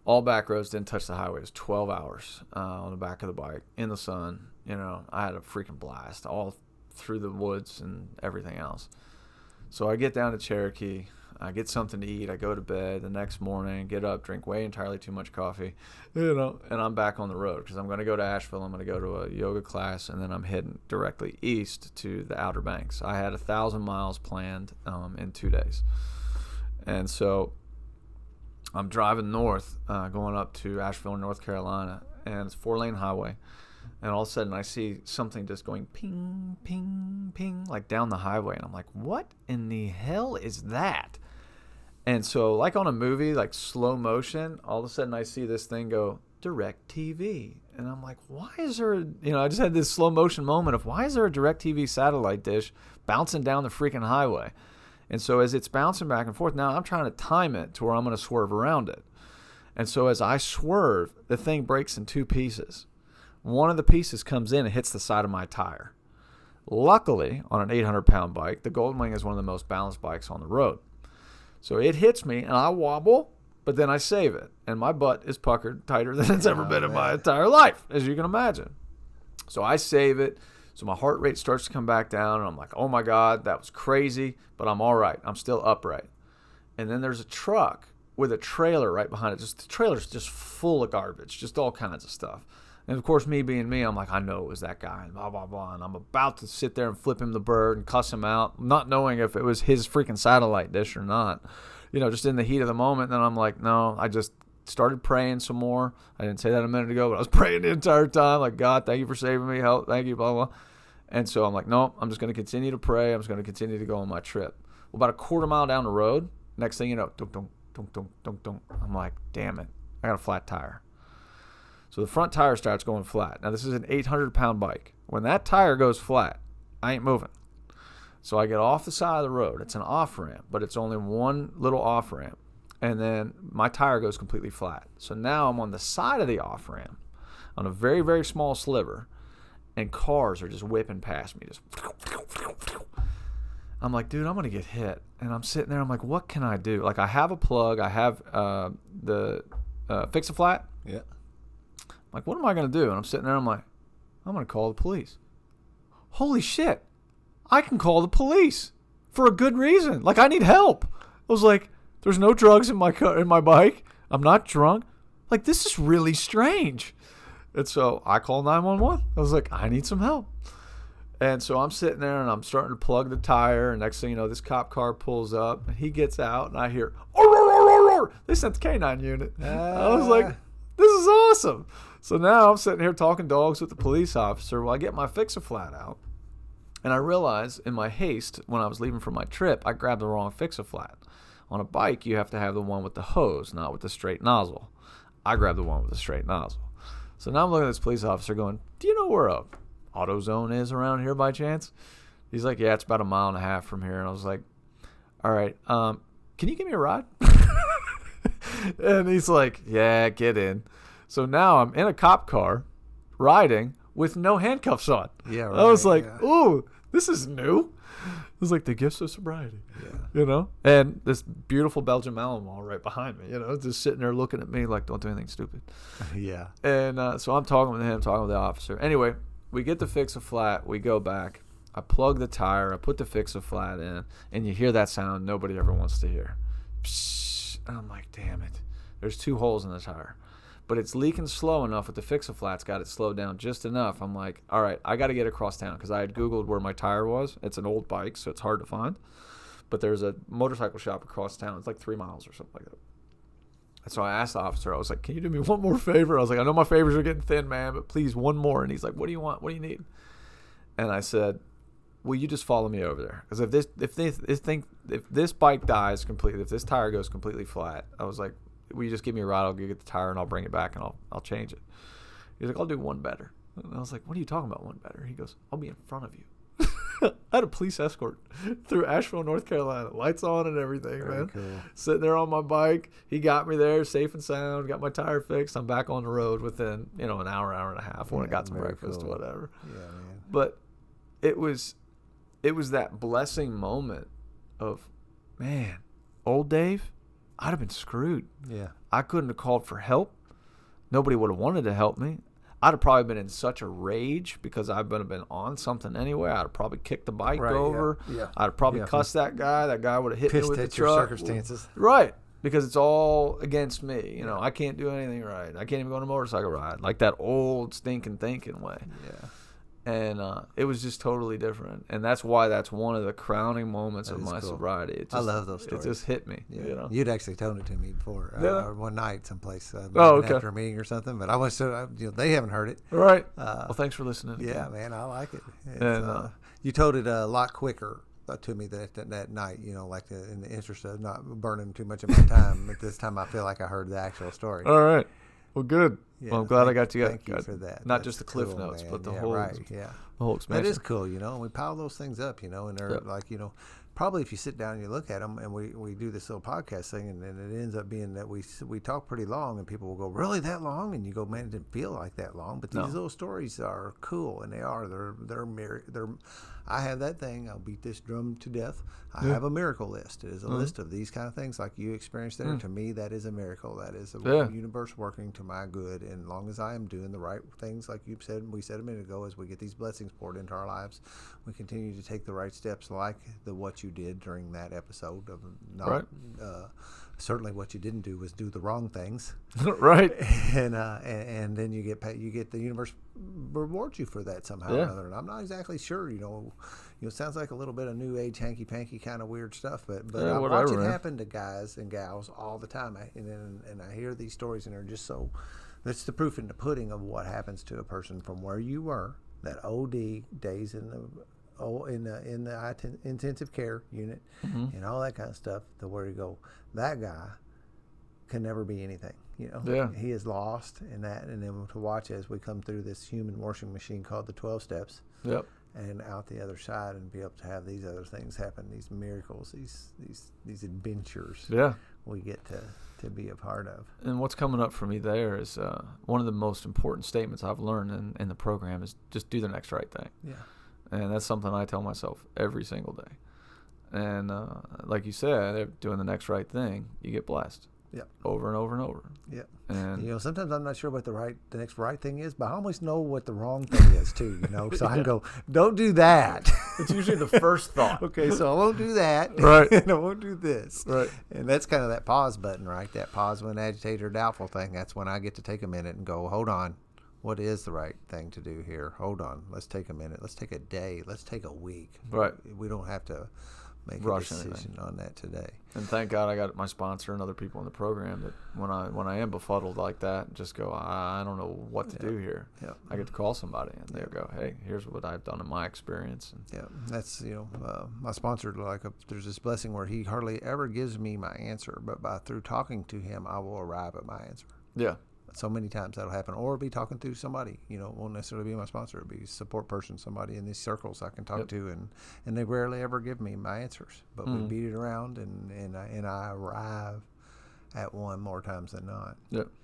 S2: all back roads, didn't touch the highway. It was 12 hours on the back of the bike in the sun. I had a freaking blast all through the woods and everything else. So I get down to Cherokee. I get something to eat. I go to bed the next morning, get up, drink way entirely too much coffee, and I'm back on the road because I'm going to go to Asheville. I'm going to go to a yoga class, and then I'm heading directly east to the Outer Banks. I had 1,000 miles planned in 2 days. And so I'm driving north, going up to Asheville, North Carolina, and it's a 4-lane highway. And all of a sudden, I see something just going ping, ping, ping, like down the highway. And I'm like, what in the hell is that? And so, like on a movie, like slow motion, all of a sudden I see this thing go, DirecTV. And I'm like, why is there, I just had this slow motion moment of why is there a DirecTV satellite dish bouncing down the freaking highway? And so as it's bouncing back and forth, now I'm trying to time it to where I'm going to swerve around it. And so as I swerve, the thing breaks in 2 pieces. One of the pieces comes in and hits the side of my tire. Luckily, on an 800-pound bike, the Goldwing is one of the most balanced bikes on the road. So it hits me, and I wobble, but then I save it. And my butt is puckered tighter than it's ever been in my entire life, as you can imagine. So I save it. So my heart rate starts to come back down, and I'm like, oh, my God, that was crazy, but I'm all right. I'm still upright. And then there's a truck with a trailer right behind it. Just the trailer's just full of garbage, just all kinds of stuff. And, of course, me being me, I'm like, I know it was that guy, and blah, blah, blah. And I'm about to sit there and flip him the bird and cuss him out, not knowing if it was his freaking satellite dish or not. Just in the heat of the moment. And then I'm like, no, I just started praying some more. I didn't say that a minute ago, but I was praying the entire time. Like, God, thank you for saving me. Help, thank you, blah, blah. And so I'm like, no, I'm just going to continue to pray. I'm just going to continue to go on my trip. Well, about a quarter mile down the road, next thing you know, dunk, dunk, dunk, dunk, dunk, dunk. I'm like, damn it, I got a flat tire. So the front tire starts going flat. Now, this is an 800-pound bike. When that tire goes flat, I ain't moving. So I get off the side of the road. It's an off-ramp, but it's only one little off-ramp. And then my tire goes completely flat. So now I'm on the side of the off-ramp on a very, very small sliver, and cars are just whipping past me. I'm like, dude, I'm going to get hit. And I'm sitting there. I'm like, what can I do? Like, I have a plug. I have the Fix-A-Flat.
S1: Yeah.
S2: Like, what am I going to do? And I'm sitting there, I'm like, I'm going to call the police. Holy shit. I can call the police for a good reason. Like, I need help. I was like, there's no drugs in my bike. I'm not drunk. Like, this is really strange. And so I called 911. I was like, I need some help. And so I'm sitting there, and I'm starting to plug the tire. And next thing you know, this cop car pulls up. And he gets out, and I hear, "Arr, arr, arr, arr." They sent the canine unit. I was like, this is awesome. So now I'm sitting here talking dogs with the police officer while I get my Fix-A-Flat out. And I realize in my haste, when I was leaving for my trip, I grabbed the wrong Fix-A-Flat. On a bike, you have to have the one with the hose, not with the straight nozzle. I grabbed the one with the straight nozzle. So now I'm looking at this police officer going, do you know where a AutoZone is around here by chance? He's like, yeah, it's about 1.5 miles from here. And I was like, all right, can you give me a ride? And he's like, yeah, get in. So now I'm in a cop car riding with no handcuffs on.
S1: Yeah, right.
S2: I was like, ooh, this is new. It was like the gifts of sobriety, And this beautiful Belgian Malinois right behind me, just sitting there looking at me like, don't do anything stupid.
S1: Yeah.
S2: And so I'm talking with him, talking with the officer. Anyway, we get the Fix-A-Flat. We go back. I plug the tire. I put the Fix-A-Flat in, and you hear that sound nobody ever wants to hear. Psh, and I'm like, damn it. There's 2 holes in the tire. But it's leaking slow enough with the Fix-A-Flat's got it slowed down just enough. I'm like, all right, I got to get across town because I had Googled where my tire was. It's an old bike, so it's hard to find. But there's a motorcycle shop across town. It's like 3 miles or something like that. And so I asked the officer, I was like, can you do me one more favor? I was like, I know my favors are getting thin, man, but please, one more. And he's like, what do you want? What do you need? And I said, will you just follow me over there? Because if this bike dies completely, if this tire goes completely flat, I was like, will you just give me a ride? I'll go get the tire and I'll bring it back and I'll change it. He's like, I'll do one better. And I was like, what are you talking about, one better? He goes, I'll be in front of you. I had a police escort through Asheville, North Carolina, lights on and everything,
S1: Very
S2: man.
S1: cool.
S2: Sitting there on my bike. He got me there safe and sound, got my tire fixed. I'm back on the road within, an hour and a half when I got some breakfast or whatever.
S1: Yeah, man.
S2: But it was that blessing moment of, man, old Dave, I'd have been screwed.
S1: Yeah.
S2: I couldn't have called for help. Nobody would have wanted to help me. I'd have probably been in such a rage because I'd been on something anyway. I'd have probably kicked the bike over.
S1: Yeah.
S2: I'd have probably cussed that guy. That guy would have hit me with the
S1: Pissed at your
S2: truck.
S1: circumstances.
S2: Right. Because it's all against me. I can't do anything right. I can't even go on a motorcycle ride. Like that old stinking thinking way.
S1: Yeah.
S2: And it was just totally different. And that's why that's one of the crowning moments of my sobriety.
S1: I love those stories.
S2: It just hit me.
S1: Yeah. You'd actually told it to me before. One night someplace.
S2: Okay.
S1: After a meeting or something. But I was they haven't heard it.
S2: Right. Well, thanks for listening.
S1: Yeah, man. I like it. You told it a lot quicker to me that night, like in the interest of not burning too much of my time. At this time, I feel like I heard the actual story.
S2: All right. Well, good.
S1: Yeah,
S2: well, I'm glad I got you.
S1: Thank you for that.
S2: Not
S1: That's
S2: just the cliff
S1: cool,
S2: notes,
S1: man.
S2: but the
S1: Yeah,
S2: whole,
S1: right. Yeah.
S2: the whole expansion.
S1: That is cool, and we pile those things up, and they're like, probably if you sit down and you look at them, and we do this little podcast thing, and it ends up being that we talk pretty long, and people will go, really that long? And you go, man, it didn't feel like that long. But these little stories are cool, and they're I have that thing. I'll beat this drum to death. I have a miracle list. It is a list of these kind of things like you experienced there. To me, that is a miracle. That is a universe working to my good. And as long as I am doing the right things, like we said a minute ago, as we get these blessings poured into our lives, we continue to take the right steps, like what you did during that episode of not. Certainly, what you didn't do was do the wrong things,
S2: right?
S1: And then you get the universe rewards you for that somehow or another. And I'm not exactly sure, it sounds like a little bit of new age hanky panky kind of weird stuff, but I watch it happen to guys and gals all the time, and I hear these stories, and they're just so. That's the proof in the pudding of what happens to a person from where you were, that OD days in the intensive care unit and all that kind of stuff, to where you go, that guy can never be anything. He is lost in that, and then to watch as we come through this human washing machine called the 12 steps.
S2: Yep.
S1: And out the other side, and be able to have these other things happen, these miracles, these adventures. We get to be a part of.
S2: And what's coming up for me there is one of the most important statements I've learned in the program is just do the next right thing. And that's something I tell myself every single day. And like you said, doing the next right thing, you get blessed. Over and over and over. And
S1: sometimes I'm not sure what the next right thing is, but I always know what the wrong thing is too. So I can go, don't do that.
S2: It's usually the first thought.
S1: Okay, so I won't do that.
S2: Right.
S1: And I won't do this.
S2: Right.
S1: And that's kind of that pause button, right? That pause when agitated or doubtful thing. That's when I get to take a minute and go, hold on. What is the right thing to do here? Hold on. Let's take a minute. Let's take a day. Let's take a week.
S2: Right.
S1: We don't have to make
S2: rush
S1: a decision
S2: anything
S1: on that today.
S2: And thank God I got my sponsor and other people in the program that when I am befuddled like that, just go, I don't know what to do here. I get to call somebody, and they'll go, hey, here's what I've done in my experience. And
S1: that's my sponsor. There's this blessing where he hardly ever gives me my answer, but through talking to him, I will arrive at my answer. So many times that'll happen, or be talking to somebody. It won't necessarily be my sponsor. It'll be a support person, somebody in these circles I can talk to, and they rarely ever give me my answers. But we beat it around, and I arrive at one more times than not.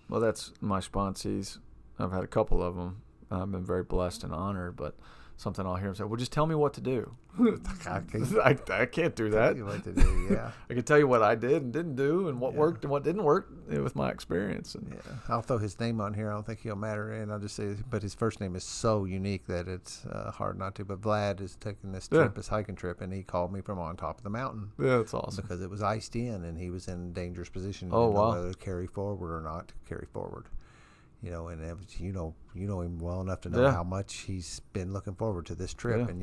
S2: Well, that's my sponsees. I've had a couple of them. I've been very blessed and honored, but something I'll hear them say, well, just tell me what to do. I can't do that.
S1: Tell you what to do,
S2: I can tell you what I did and didn't do, and what worked and what didn't work with my experience. And
S1: I'll throw his name on here. I don't think he'll matter, and I'll just say, but his first name is so unique that it's hard not to. But Vlad is taking this trip, this hiking trip, and he called me from on top of the mountain.
S2: That's awesome.
S1: Because it was iced in, and he was in a dangerous position.
S2: Oh, wow.
S1: Whether to carry forward or not to carry forward. And it was, you know him well enough to know how much he's been looking forward to this trip, and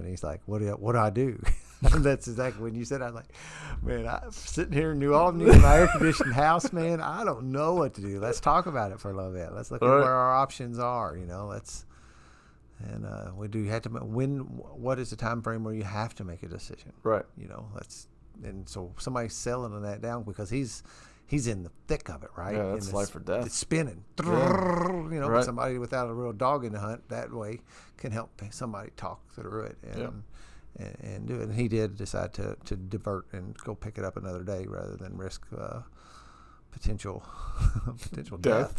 S1: he's like, what do I do? And that's exactly when you said, I was like, man, I'm sitting here in New Orleans in my air conditioned house, man. I don't know what to do. Let's talk about it for a little bit. Let's look at where our options are. We do have to. What is the time frame where you have to make a decision?
S2: Right.
S1: And so somebody's selling that down because he's in the thick of it, right?
S2: Yeah, it's life or death.
S1: It's spinning.
S2: Right.
S1: Somebody without a real dog in the hunt that way can help somebody talk through it and do it. And he did decide to divert and go pick it up another day rather than risk potential death.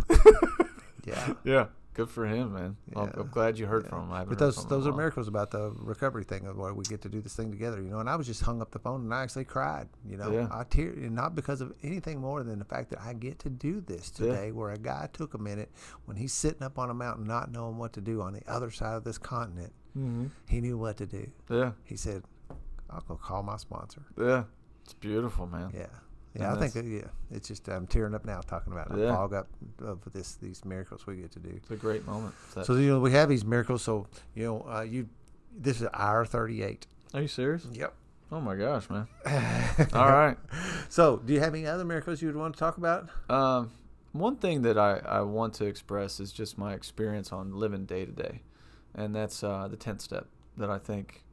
S2: Yeah. Good for him, man. Yeah. I'm glad you heard from him.
S1: But those are miracles about the recovery thing of where we get to do this thing together, And I was just hung up the phone and I actually cried, I teared, and not because of anything more than the fact that I get to do this today, where a guy took a minute when he's sitting up on a mountain not knowing what to do on the other side of this continent. Mm-hmm. He knew what to do.
S2: Yeah.
S1: He said, "I'll go call my sponsor."
S2: Yeah. It's beautiful, man.
S1: Yeah. Yeah, I think it's just I'm tearing up now talking about it. I'm fogged up of these miracles we get to do.
S2: It's a great moment.
S1: So we have these miracles. So this is hour 38.
S2: Are you serious?
S1: Yep.
S2: Oh my gosh, man! All right.
S1: So, do you have any other miracles you'd want to talk about?
S2: One thing that I want to express is just my experience on living day to day, and that's the 10th step. That I think,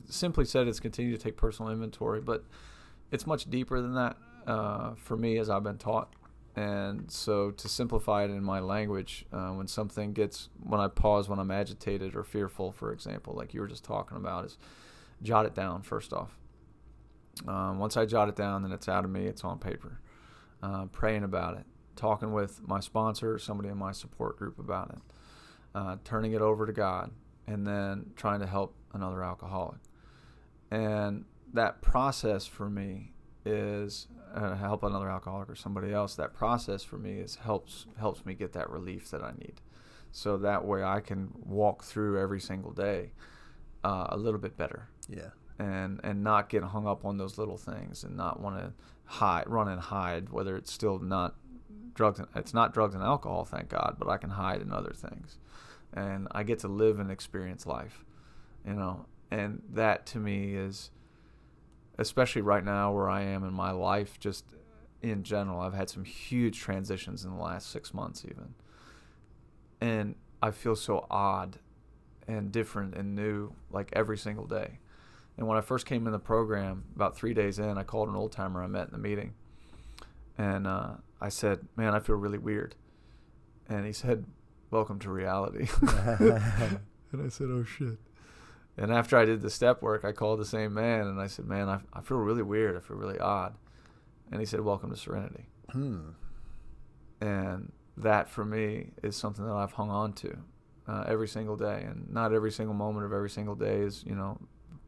S2: simply said, it's continue to take personal inventory, but it's much deeper than that for me, as I've been taught. And so to simplify it in my language, when I pause when I'm agitated or fearful, for example, like you were just talking about, is jot it down first off. Once I jot it down, then it's out of me. It's on paper. Praying about it, talking with my sponsor, somebody in my support group about it, turning it over to God, and then trying to help another alcoholic. And that process for me is help another alcoholic or somebody else. That process for me is helps me get that relief that I need, so that way I can walk through every single day a little bit better.
S1: Yeah.
S2: And not get hung up on those little things, and not want to run and hide, whether it's still not drugs. It's not drugs and alcohol, thank God, but I can hide in other things, and I get to live and experience life, and that to me is, especially right now where I am in my life, just in general, I've had some huge transitions in the last 6 months even, and I feel so odd and different and new like every single day. And when I first came in the program, about 3 days in, I called an old timer I met in the meeting. And I said, man, I feel really weird. And he said, welcome to reality. And I said, oh, shit. And after I did the step work, I called the same man. And I said, man, I feel really weird. I feel really odd. And he said, welcome to serenity. And that, for me, is something that I've hung on to every single day. And not every single moment of every single day is,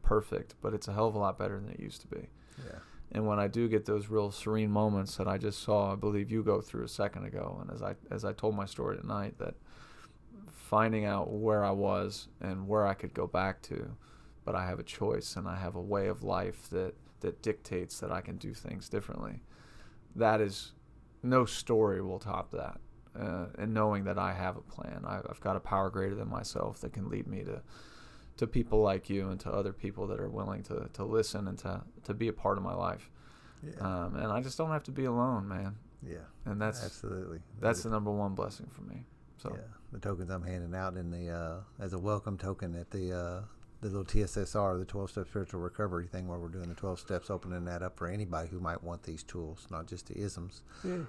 S2: perfect, but it's a hell of a lot better than it used to be.
S1: Yeah.
S2: And when I do get those real serene moments that I just saw, I believe you go through a second ago, and as I told my story tonight, that finding out where I was and where I could go back to, but I have a choice and I have a way of life that dictates that I can do things differently. That is, no story will top that. And knowing that I have a plan, I've got a power greater than myself that can lead me to people like you and to other people that are willing to listen and to be a part of my life. Yeah. And I just don't have to be alone, man. Yeah. And that's absolutely, that's the number one blessing for me. So
S1: yeah, the tokens I'm handing out in the as a welcome token at the little TSSR, the 12-step spiritual recovery thing, where we're doing the 12 steps, opening that up for anybody who might want these tools, not just the isms. Yeah.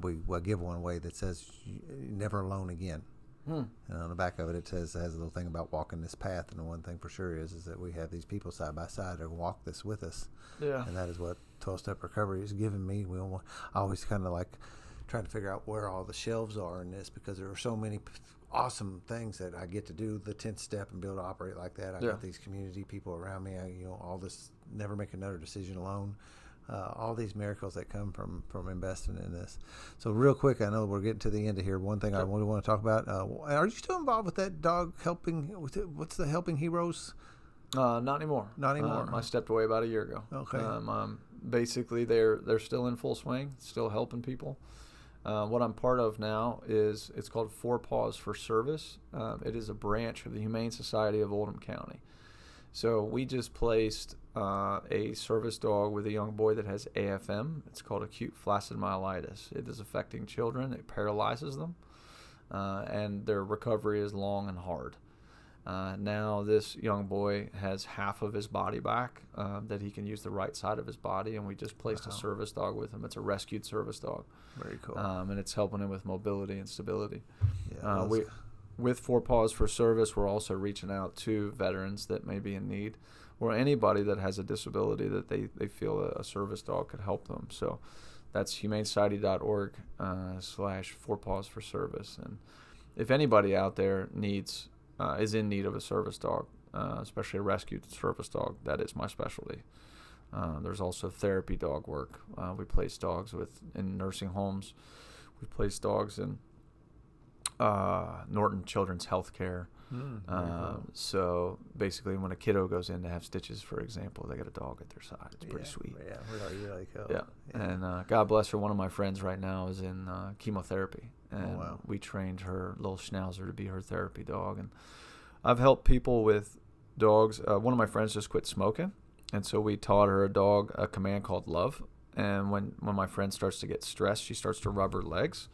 S1: We'll give one away that says never alone again. And on the back of it, it has a little thing about walking this path. And the one thing for sure is that we have these people side by side that walk this with us. Yeah. And that is what 12-step recovery has given me. I always kind of like trying to figure out where all the shelves are in this, because there are so many awesome things that I get to do, the 10th step, and be able to operate like that. I got these community people around me. All this, never make another decision alone. All these miracles that come from investing in this. So real quick, I know we're getting to the end of here. One thing I really want to talk about, are you still involved with that dog helping? What's the Helping Heroes?
S2: Not anymore. Not anymore. I stepped away about a year ago. Okay. Basically, they're still in full swing, still helping people. What I'm part of now is, it's called 4 Paws for Service. It is a branch of the Humane Society of Oldham County. So we just placed a service dog with a young boy that has AFM. It's called acute flaccid myelitis. It is affecting children. It paralyzes them, and their recovery is long and hard. Now this young boy has half of his body back, that he can use the right side of his body, and we just placed a service dog with him. It's a rescued service dog. Very cool. And it's helping him with mobility and stability. Yeah, with 4 Paws for Service, we're also reaching out to veterans that may be in need, or anybody that has a disability that they feel a service dog could help them. So that's humanesociety.org /4 Paws for Service. And if anybody out there is in need of a service dog, especially a rescued service dog, that is my specialty. There's also therapy dog work. We place dogs in nursing homes. We place dogs in Norton Children's Healthcare. Cool. So basically, when a kiddo goes in to have stitches, for example, they get a dog at their side. It's pretty sweet. Yeah, really cool. Yeah. And God bless her. One of my friends right now is in chemotherapy, and we trained her little schnauzer to be her therapy dog. And I've helped people with dogs. One of my friends just quit smoking, and so we taught her a command called love. And when my friend starts to get stressed, she starts to rub her legs.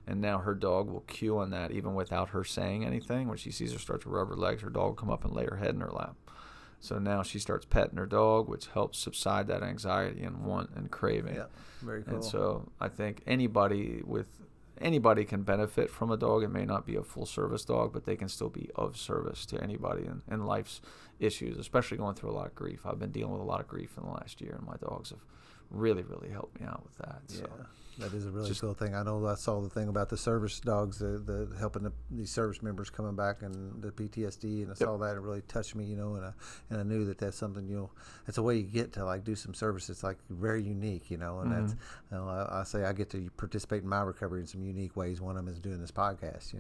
S2: And now her dog will cue on that even without her saying anything. When she sees her start to rub her legs, her dog will come up and lay her head in her lap. So now she starts petting her dog, which helps subside that anxiety and want and craving. Yeah, very cool. And so I think anybody with anybody can benefit from a dog. It may not be a full service dog, but they can still be of service to anybody in life's issues, especially going through a lot of grief. I've been dealing with a lot of grief in the last year, and my dogs have really, really helped me out with that. So.
S1: Yeah. That is a really cool thing. I know I saw the thing about the service dogs, the helping these service members coming back and the PTSD, and I saw that. It really touched me, and I knew that that's something, that's a way you get to like do some service. It's like very unique, and that's, I say I get to participate in my recovery in some unique ways. One of them is doing this podcast,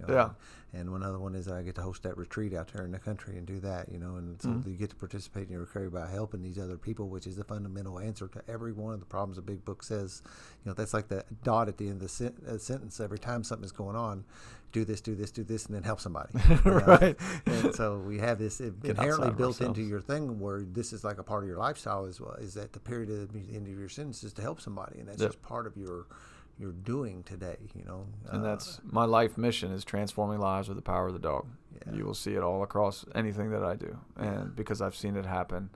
S1: and one other one is I get to host that retreat out there in the country and do that, and so you get to participate in your recovery by helping these other people, which is the fundamental answer to every one of the problems the big book says. That's like the dot at the end of the sentence. Every time something is going on, do this, and then help somebody.
S2: Right.
S1: And so we have this inherently built into your thing where this is like a part of your lifestyle as well, is that the period of the end of your sentence is to help somebody, and that's just part of your doing today,
S2: And that's my life mission, is transforming lives with the power of the dog. Yeah. You will see it all across anything that I do, and because I've seen it happen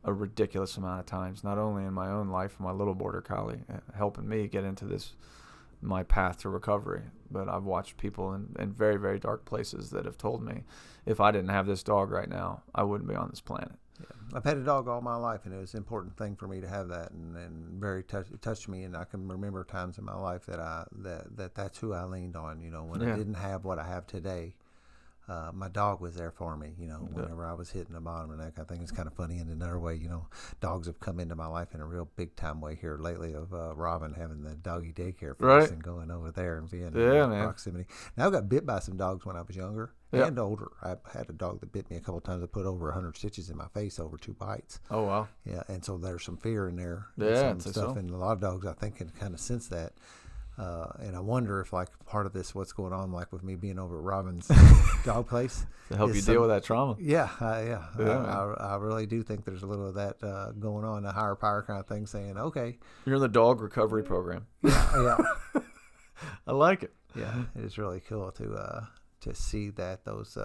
S2: a ridiculous amount of times, not only in my own life, my little border collie helping me get into my path to recovery, but I've watched people in very, very dark places that have told me, if I didn't have this dog right now, I wouldn't be on this planet.
S1: Yeah. I've had a dog all my life, and it was an important thing for me to have that, and very it touched me. And I can remember times in my life that's who I leaned on. When I didn't have what I have today. My dog was there for me, whenever I was hitting the bottom of the neck. I think it's kind of funny in another way, dogs have come into my life in a real big time way here lately, of Robin having the doggy daycare for us and going over there and being in proximity. Now, I got bit by some dogs when I was younger and older. I had a dog that bit me a couple of times. I put over 100 stitches in my face over 2 bites.
S2: Oh, wow.
S1: Yeah, and so there's some fear in there.
S2: Yeah,
S1: and some stuff. And a lot of dogs, I think, can kind of sense that. And I wonder if, like, part of this, what's going on, like with me being over at Robin's dog place,
S2: to help you deal with that trauma.
S1: Yeah. I really do think there's a little of that going on, a higher power kind of thing, saying, okay,
S2: you're in the dog recovery program.
S1: Yeah.
S2: I like it.
S1: Yeah, it's really cool to see that those.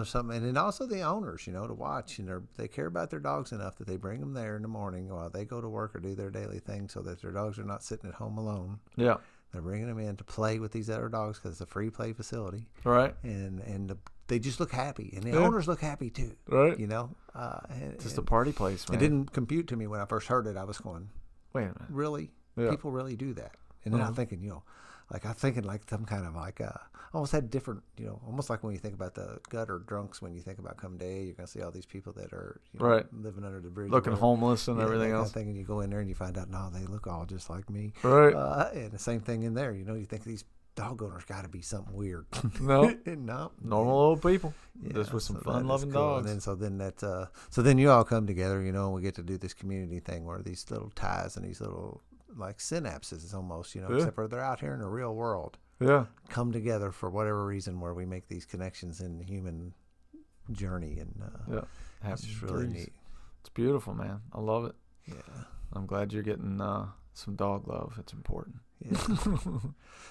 S1: Something, and then also the owners, to watch, and they care about their dogs enough that they bring them there in the morning while they go to work or do their daily thing, so that their dogs are not sitting at home alone. Yeah, they're bringing them in to play with these other dogs because it's a free play facility. Right, and they just look happy, and the owners look happy too. Right,
S2: it's just a party place. Man.
S1: It didn't compute to me when I first heard it. I was going, "Wait a minute, really? Yeah. People really do that?" And then I'm thinking, like some kind of like almost had different, almost like when you think about the gutter drunks, when you think about come day, you're going to see all these people that are living under the bridge.
S2: Looking homeless and everything else.
S1: And you go in there and you find out, no, they look all just like me. Right. And the same thing in there, you think these dog owners got to be something weird.
S2: No.
S1: No.
S2: Normal old people. Just with some fun-loving dogs.
S1: And then, so then you all come together, and we get to do this community thing where these little ties and these little, like, synapses almost, except for they're out here in the real world. Yeah, come together for whatever reason where we make these connections in the human journey, and it's just really neat.
S2: It's beautiful, man. I love it. Yeah, I'm glad you're getting some dog love. It's important.
S1: Yeah.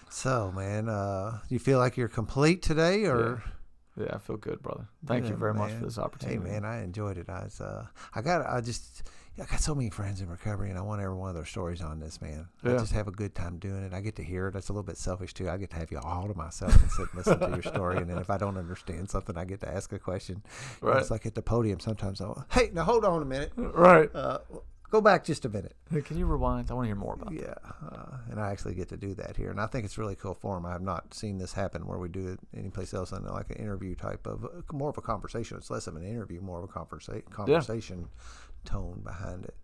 S1: So, man, you feel like you're complete today, or?
S2: Yeah, I feel good, brother. Thank you very much for this opportunity.
S1: Hey, man, I enjoyed it. I got so many friends in recovery, and I want every one of their stories on this, man. I just have a good time doing it. I get to hear it. That's a little bit selfish, too. I get to have you all to myself and sit and listen to your story. And then if I don't understand something, I get to ask a question. Right. It's like at the podium sometimes. Hey, now hold on a minute. Right. Go back just a minute.
S2: Hey, can you rewind? I want to hear more about that.
S1: Yeah, and I actually get to do that here. And I think it's really cool form. I have not seen this happen where we do it anyplace else in like an interview type of, more of a conversation. It's less of an interview, more of a conversation tone behind it.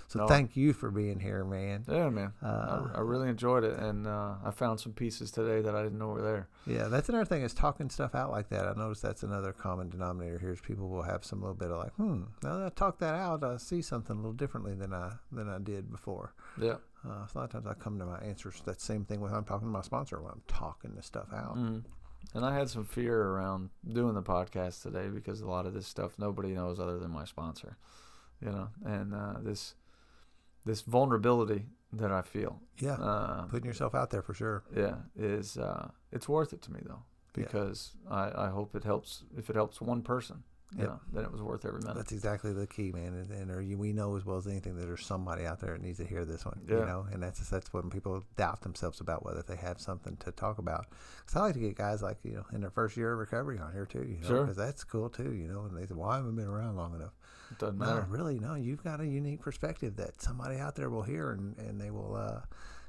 S1: So thank you for being here, man.
S2: Yeah, man. I really enjoyed it, and I found some pieces today that I didn't know were there.
S1: Yeah, that's another thing, is talking stuff out like that. I noticed that's another common denominator here, is people will have some little bit of like, now that I talk that out, I see something a little differently than I did before. Yeah. So a lot of times I come to my answers. That same thing when I'm talking to my sponsor, when I'm talking this stuff out.
S2: Mm-hmm. And I had some fear around doing the podcast today because a lot of this stuff nobody knows other than my sponsor, and this vulnerability that I feel.
S1: Yeah, putting yourself out there for sure.
S2: Yeah, is it's worth it to me though, because I hope it helps. If it helps one person, then it was worth every minute.
S1: That's exactly the key, man. And we know as well as anything that there's somebody out there that needs to hear this one,
S2: Yeah.
S1: you know. And that's when people doubt themselves about whether they have something to talk about. Because I like to get guys like, you know, in their first year of recovery on here too, you know,
S2: Sure.
S1: because that's cool too, you know. And they say, well, I haven't been around long enough.
S2: It doesn't
S1: No,
S2: matter.
S1: really, no. You've got a unique perspective that somebody out there will hear, and they will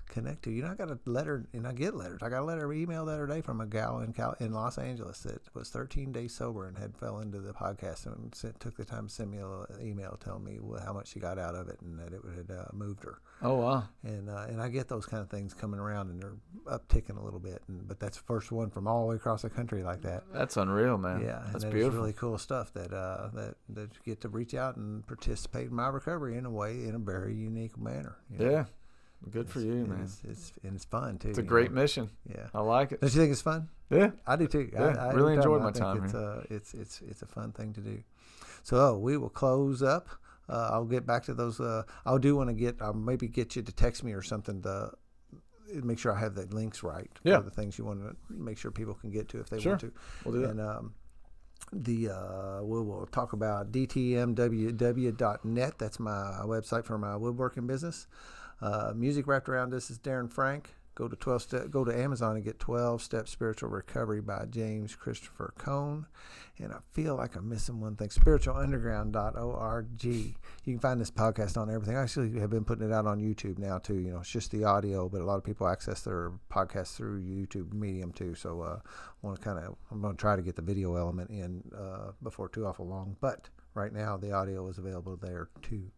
S1: connect to. You know, I got a letter, and I get letters. I got a letter email the other day from a gal in Los Angeles that was 13 days sober and had fell into the podcast and took the time to send me an email telling me how much she got out of it and that it had moved her.
S2: Oh, wow.
S1: And I get those kind of things coming around, and they're upticking a little bit. But that's the first one from all the way across the country like that.
S2: That's unreal, man.
S1: Yeah,
S2: that's
S1: and
S2: beautiful.
S1: really cool stuff that you get to reach out and participate in my recovery in a very unique manner. You know?
S2: Yeah. Good for you, man.
S1: It's fun too.
S2: It's a great mission.
S1: Yeah,
S2: I like it.
S1: Don't you think it's fun?
S2: Yeah,
S1: I do too.
S2: Yeah,
S1: I
S2: really
S1: every
S2: enjoyed
S1: I
S2: my
S1: think
S2: time
S1: it's, it's a fun thing to do. So we will close up. I'll get back to those. I do want to I'll maybe get you to text me or something to make sure I have the links right.
S2: Yeah.
S1: For the things you want to make sure people can get to if they
S2: Sure.
S1: want to.
S2: We'll do that.
S1: And we will talk about dtmww.net. That's my website for my woodworking business. Music wrapped around this is Darren Frank. Go to Amazon and get 12-Step Spiritual Recovery by James Christopher Cone. And I feel like I'm missing one thing, spiritualunderground.org. You can find this podcast on everything. I actually have been putting it out on YouTube now too. You know, it's just the audio, but a lot of people access their podcasts through YouTube Medium too. So I'm going to try to get the video element in before too awful long. But right now the audio is available there too.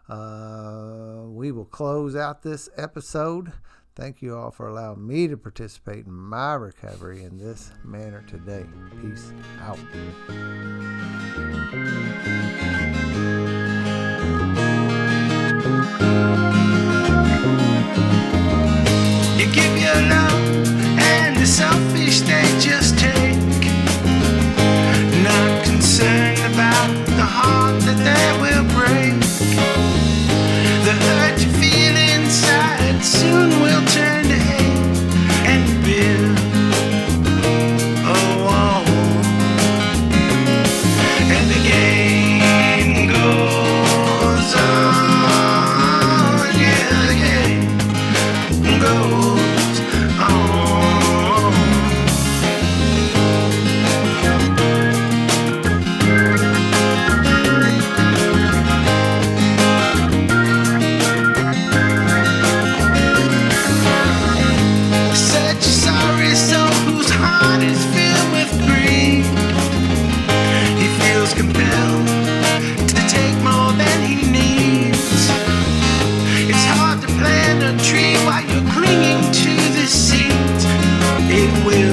S1: We will close out this episode. Thank you all for allowing me to participate in my recovery in this manner today. Peace out.
S3: You give your love and the selfish they just take, not concerned about the heart that they will break. The hurt you feel inside soon will turn to hate and build a wall. And the game goes on. Yeah, the game goes on. Such a sorry soul whose heart is filled with greed. He feels compelled to take more than he needs. It's hard to plant a tree while you're clinging to the seeds. It will